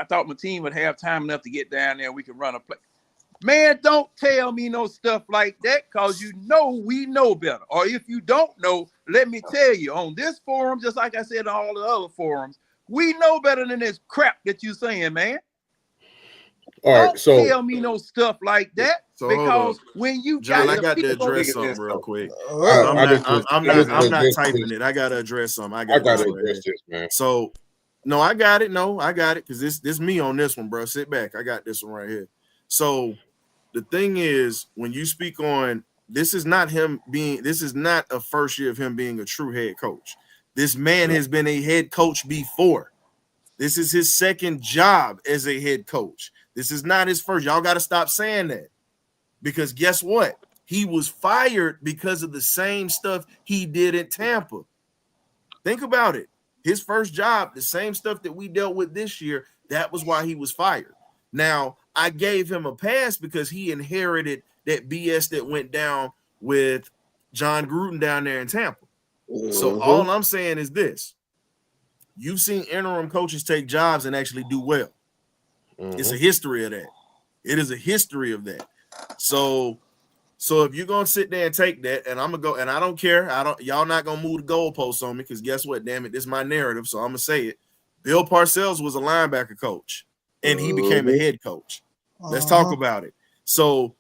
thought my team would have time enough to get down there. We could run a play. Man, don't tell me no stuff like that because you know we know better. Or if you don't know, let me tell you, on this forum, just like I said on all the other forums, we know better than this crap that you saying, man. Don't tell me no stuff like that because when you John, I got to address something real quick. I'm not typing it. I got to address something. I got to address this, man. So, no, I got it. Because this me on this one, bro. Sit back. I got this one right here. So, the thing is, when you speak on this is not a first year of him being a true head coach. This man has been a head coach before. This is his second job as a head coach. This is not his first. Y'all got to stop saying that. Because guess what? He was fired because of the same stuff he did in Tampa. Think about it. His first job, the same stuff that we dealt with this year, that was why he was fired. Now, I gave him a pass because he inherited that BS that went down with John Gruden down there in Tampa. So all I'm saying is this. You've seen interim coaches take jobs and actually do well. It's a history of that. It is a history of that. So if you're gonna sit there and take that, and I'm gonna go, and I don't care, y'all not gonna move the goalposts on me because guess what? Damn it, this is my narrative, so I'm gonna say it. Bill Parcells was a linebacker coach, and he became a head coach. Let's talk about it. So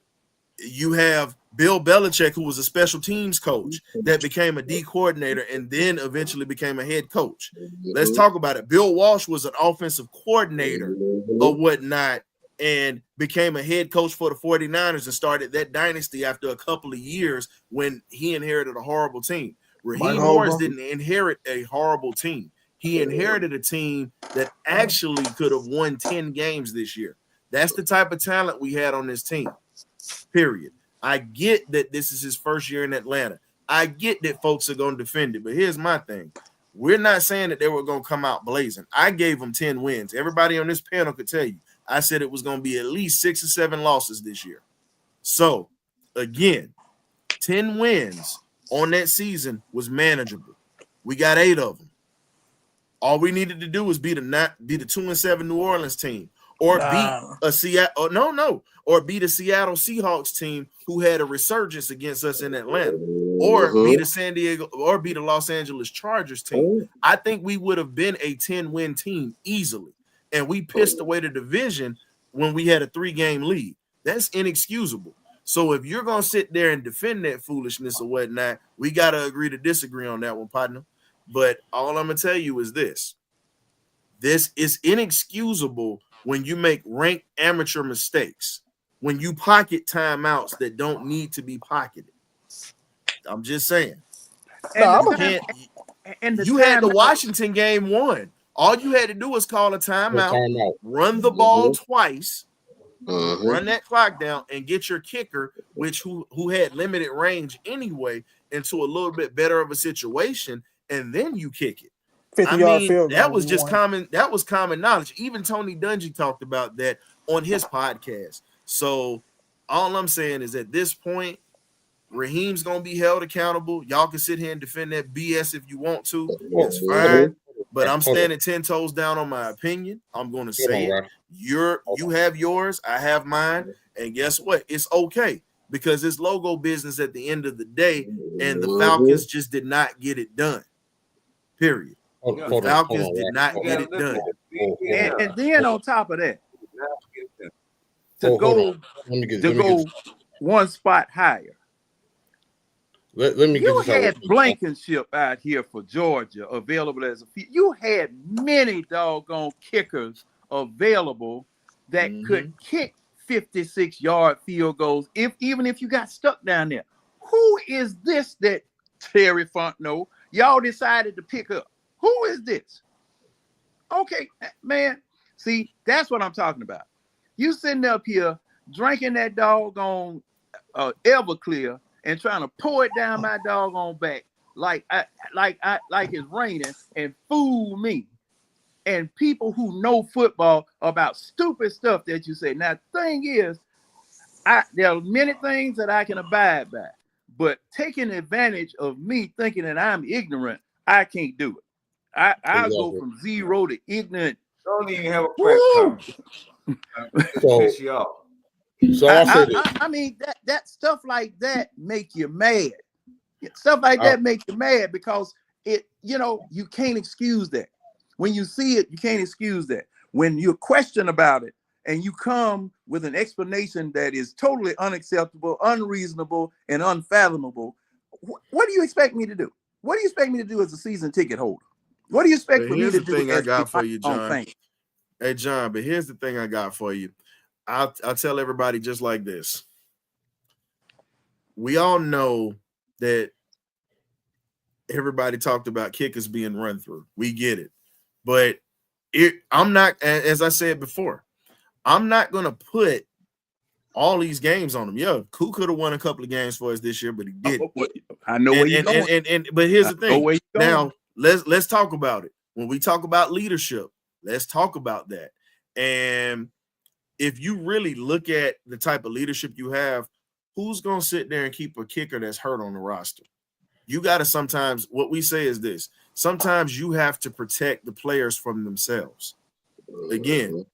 you have Bill Belichick, who was a special teams coach that became a D coordinator and then eventually became a head coach. Let's talk about it. Bill Walsh was an offensive coordinator or whatnot and became a head coach for the 49ers and started that dynasty after a couple of years when he inherited a horrible team. Raheem Morris didn't inherit a horrible team. He inherited a team that actually could have won 10 games this year. That's the type of talent we had on this team, period. I get that this is his first year in Atlanta. I get that folks are going to defend it, but here's my thing. We're not saying that they were going to come out blazing. I gave them 10 wins. Everybody on this panel could tell you. I said it was going to be at least 6 or 7 losses this year. So, again, 10 wins on that season was manageable. We got 8 of them. All we needed to do was be the 2-7 New Orleans team. Or beat a Seattle, or beat a Seattle Seahawks team who had a resurgence against us in Atlanta, or beat a San Diego, or beat a Los Angeles Chargers team. I think we would have been a 10-win team easily, and we pissed away the division when we had a 3-game lead. That's inexcusable. So if you're gonna sit there and defend that foolishness or whatnot, we gotta agree to disagree on that one, partner. But all I'm gonna tell you is this: this is inexcusable when you make ranked amateur mistakes, when you pocket timeouts that don't need to be pocketed. I'm just saying. No, You had the Washington game won. All you had to do was call a timeout, run the ball twice, run that clock down, and get your kicker, who had limited range anyway, into a little bit better of a situation, and then you kick it. 50-yard field goal. That was just common. That was common knowledge. Even Tony Dungy talked about that on his podcast. So all I'm saying is at this point, Raheem's gonna be held accountable. Y'all can sit here and defend that BS if you want to. It's fine. But I'm standing 10 toes down on my opinion. I'm gonna say it. You have yours, I have mine, and guess what? It's okay because it's logo business at the end of the day, and the Falcons just did not get it done. Period. The Falcons did not get it done. And then on top of that, to go one spot higher. Let me you get had Blankenship out here for Georgia available as a you had many doggone kickers available that could kick 56-yard field goals even if you got stuck down there. Who is this that Terry Fontenot y'all decided to pick up? Who is this? Okay, man. See, that's what I'm talking about. You sitting up here drinking that doggone Everclear and trying to pour it down my doggone back like it's raining and fool me and people who know football about stupid stuff that you say. Now, the thing is, there are many things that I can abide by, but taking advantage of me thinking that I'm ignorant, I can't do it. I'll go from zero to ignorant. Don't even have a press conference. So I mean that stuff like that make you mad. Stuff like that make you mad because you can't excuse that. When you see it, you can't excuse that. When you're questioned about it and you come with an explanation that is totally unacceptable, unreasonable, and unfathomable, what do you expect me to do? What do you expect me to do as a season ticket holder? What do you expect for me to do? Here's the thing I got for you, John. Hey, John, but here's the thing I got for you. I'll tell everybody just like this. We all know that everybody talked about kickers being run through. We get it. But I'm not, as I said before, I'm not going to put all these games on him. Yeah, Koo could have won a couple of games for us this year, but he didn't. I know where you're going. But here's the thing. Now, let's talk about it. When we talk about leadership, let's talk about that. And if you really look at the type of leadership you have, who's going to sit there and keep a kicker that's hurt on the roster? You got to sometimes, what we say is this, sometimes you have to protect the players from themselves. Again,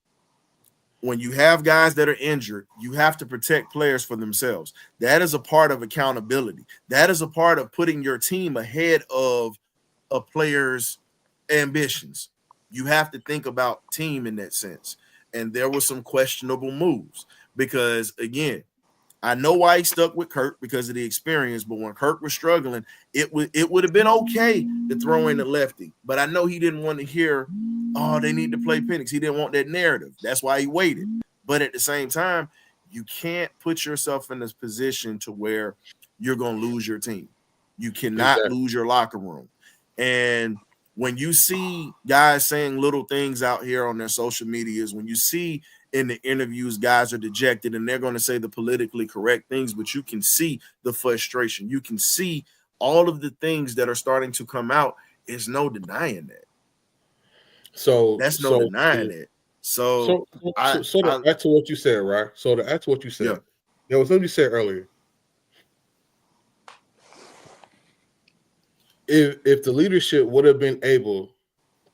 when you have guys that are injured, you have to protect players for themselves. That is a part of accountability. That is a part of putting your team ahead of a player's ambitions. You have to think about team in that sense. And there were some questionable moves because, again, I know why he stuck with Kirk because of the experience, but when Kirk was struggling, it would have been okay to throw in the lefty. But I know he didn't want to hear, oh, they need to play Penix. He didn't want that narrative. That's why he waited. But at the same time, you can't put yourself in this position to where you're going to lose your team. You cannot lose your locker room. And when you see guys saying little things out here on their social medias, when you see in the interviews guys are dejected and they're going to say the politically correct things, but you can see the frustration. You can see all of the things that are starting to come out. There's no denying that. So that's no denying it. So to add to what you said, right? So to add to what you said, there was something you said earlier. If the leadership would have been able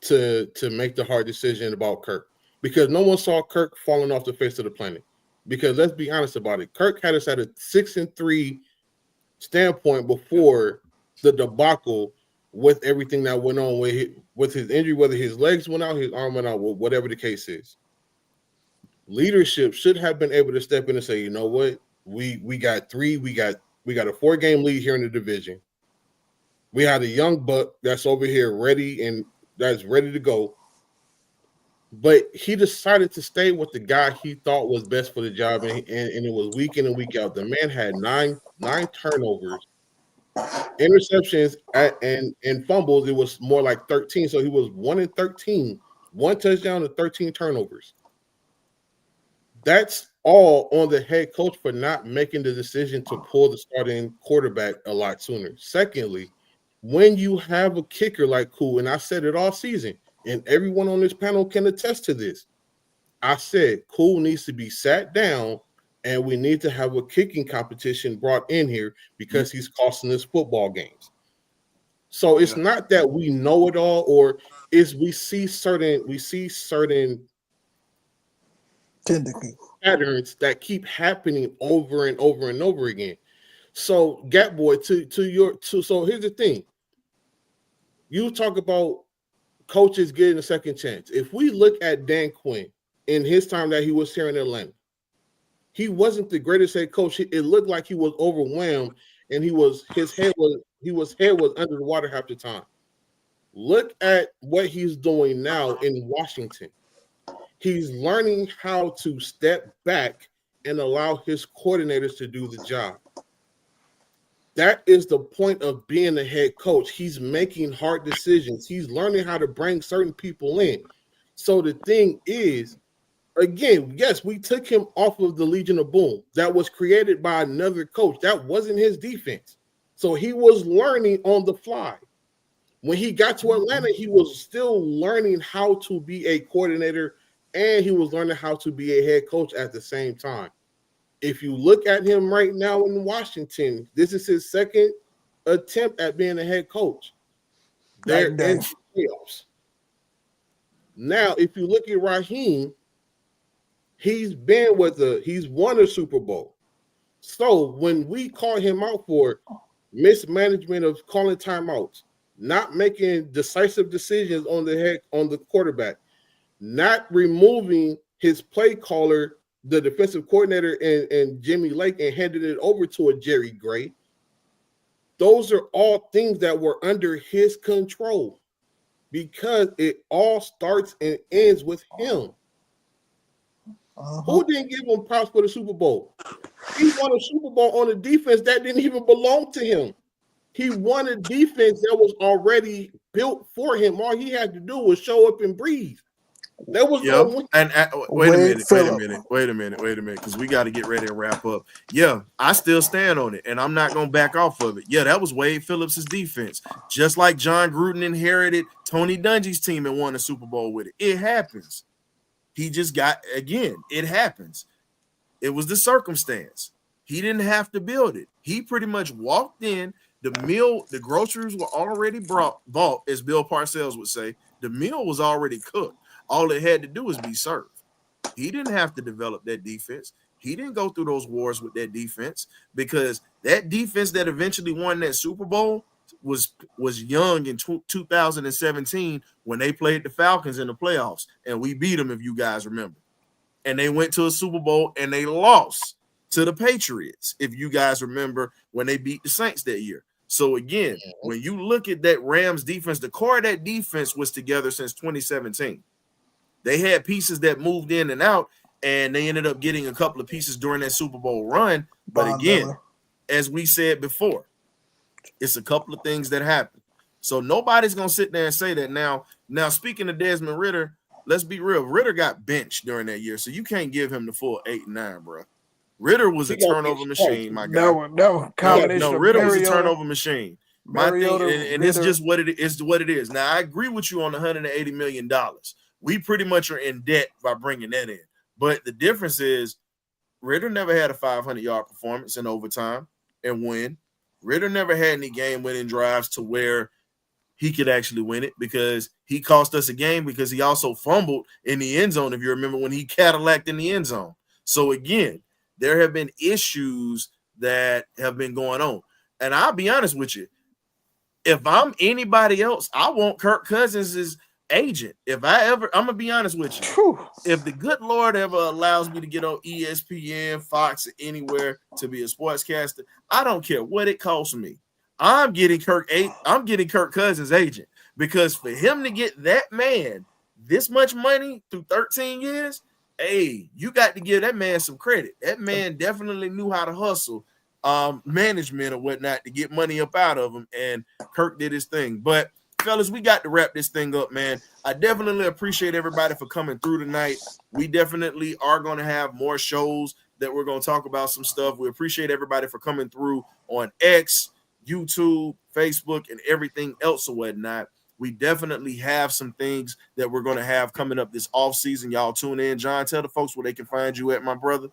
to make the hard decision about Kirk, because no one saw Kirk falling off the face of the planet. Because let's be honest about it, Kirk had us at a 6-3 standpoint before the debacle with everything that went on with his injury, whether his legs went out, his arm went out, whatever the case is. leadership should have been able to step in and say, you know what, we got three, we got a 4-game lead here in the division. We had a young buck that's over here ready and that's ready to go. But he decided to stay with the guy he thought was best for the job, and it was week in and week out. The man had nine turnovers, interceptions, and fumbles. It was more like 13. So he was 1-13, 1 touchdown and 13 turnovers. That's all on the head coach for not making the decision to pull the starting quarterback a lot sooner. Secondly, when you have a kicker like Cool, and I said it all season, and everyone on this panel can attest to this, I said Cool needs to be sat down, and we need to have a kicking competition brought in here because he's costing us football games. So it's not that we know it all, or is we see certain patterns that keep happening over and over and over again. So Gap Boy, so here's the thing. You talk about coaches getting a second chance. If we look at Dan Quinn in his time that he was here in Atlanta, he wasn't the greatest head coach. It looked like he was overwhelmed, and his head was under the water half the time. Look at what he's doing now in Washington. He's learning how to step back and allow his coordinators to do the job. That is the point of being a head coach. He's making hard decisions. He's learning how to bring certain people in. So the thing is, again, yes, we took him off of the Legion of Boom. That was created by another coach. That wasn't his defense. So he was learning on the fly. When he got to Atlanta, he was still learning how to be a coordinator, and he was learning how to be a head coach at the same time. If you look at him right now in Washington, this is his second attempt at being a head coach. They're in the playoffs. Now, if you look at Raheem, he's won a Super Bowl. So when we call him out for mismanagement of calling timeouts, not making decisive decisions on the quarterback, not removing his play caller, the defensive coordinator, and Jimmy Lake, and handed it over to a Jerry Gray, those are all things that were under his control, because it all starts and ends with him. Who didn't give him props for the Super Bowl? He won a Super Bowl on a defense that didn't even belong to him. He won a defense that was already built for him. All he had to do was show up and breathe. There was wait a minute, because we got to get ready to wrap up. Yeah, I still stand on it, and I'm not gonna back off of it. Yeah, that was Wade Phillips' defense, just like John Gruden inherited Tony Dungy's team and won a Super Bowl with it. It happens. He just got, again, it happens. It was the circumstance. He didn't have to build it. He pretty much walked in. The groceries were already bought, as Bill Parcells would say. The meal was already cooked. All it had to do was be served. He didn't have to develop that defense. He didn't go through those wars with that defense, because that defense that eventually won that Super Bowl was young in 2017 when they played the Falcons in the playoffs, and we beat them, if you guys remember. And they went to a Super Bowl and they lost to the Patriots, if you guys remember, when they beat the Saints that year. So again, when you look at that Rams defense, the core of that defense was together since 2017. They had pieces that moved in and out, and they ended up getting a couple of pieces during that Super Bowl run. But again, as we said before, it's a couple of things that happen. So nobody's going to sit there and say that. Now, speaking of Desmond Ridder, let's be real. Ridder got benched during that year, so you can't give him the full 8 and 9, bro. Ridder was a turnover machine, my guy. No, Ridder was a turnover machine. My thing, and it's just what it is. Now, I agree with you on the $180 million. We pretty much are in debt by bringing that in. But the difference is Ridder never had a 500-yard performance in overtime and win. Ridder never had any game-winning drives to where he could actually win it, because he cost us a game because he also fumbled in the end zone, if you remember, when he Cadillac'd in the end zone. So, again, there have been issues that have been going on. And I'll be honest with you. If I'm anybody else, I want Kirk Cousins' agent. If I'm gonna be honest with you, if the good Lord ever allows me to get on ESPN, Fox, anywhere to be a sportscaster, I don't care what it costs me. I'm getting Kirk Cousins' agent, because for him to get that man this much money through 13 years, hey, you got to give that man some credit. That man definitely knew how to hustle, management or whatnot, to get money up out of him, and Kirk did his thing. But fellas, we got to wrap this thing up, man. I definitely appreciate everybody for coming through tonight. We definitely are going to have more shows that we're going to talk about some stuff. We appreciate everybody for coming through on X, YouTube, Facebook, and everything else or whatnot. We definitely have some things that we're going to have coming up this off season. Y'all tune in. John, tell the folks where they can find you at, my brother.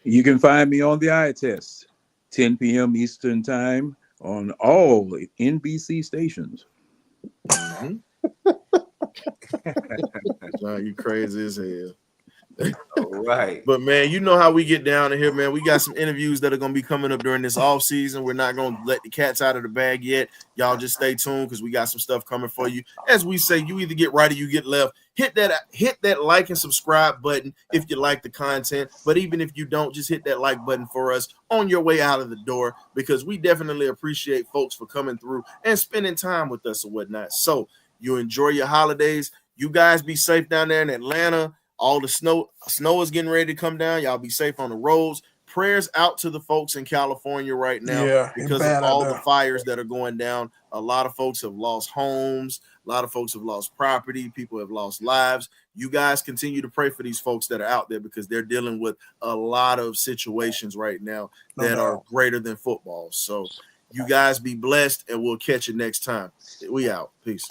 You can find me on the eye test, 10 p.m. Eastern time on all NBC stations. Mm-hmm. John, you crazy as hell. All right. But man, you know how we get down in here, man. We got some interviews that are going to be coming up during this off season. We're not going to let the cats out of the bag yet. Y'all just stay tuned, because we got some stuff coming for you. As we say, you either get right or you get left. Hit that like and subscribe button if you like the content. But even if you don't, just hit that like button for us on your way out of the door, because we definitely appreciate folks for coming through and spending time with us or whatnot. So you enjoy your holidays. You guys be safe down there in Atlanta. All the snow is getting ready to come down. Y'all be safe on the roads. Prayers out to the folks in California right now, because of all the fires that are going down. A lot of folks have lost homes. A lot of folks have lost property. People have lost lives. You guys continue to pray for these folks that are out there, because they're dealing with a lot of situations right now that are greater than football. So you guys be blessed, and we'll catch you next time. We out. Peace.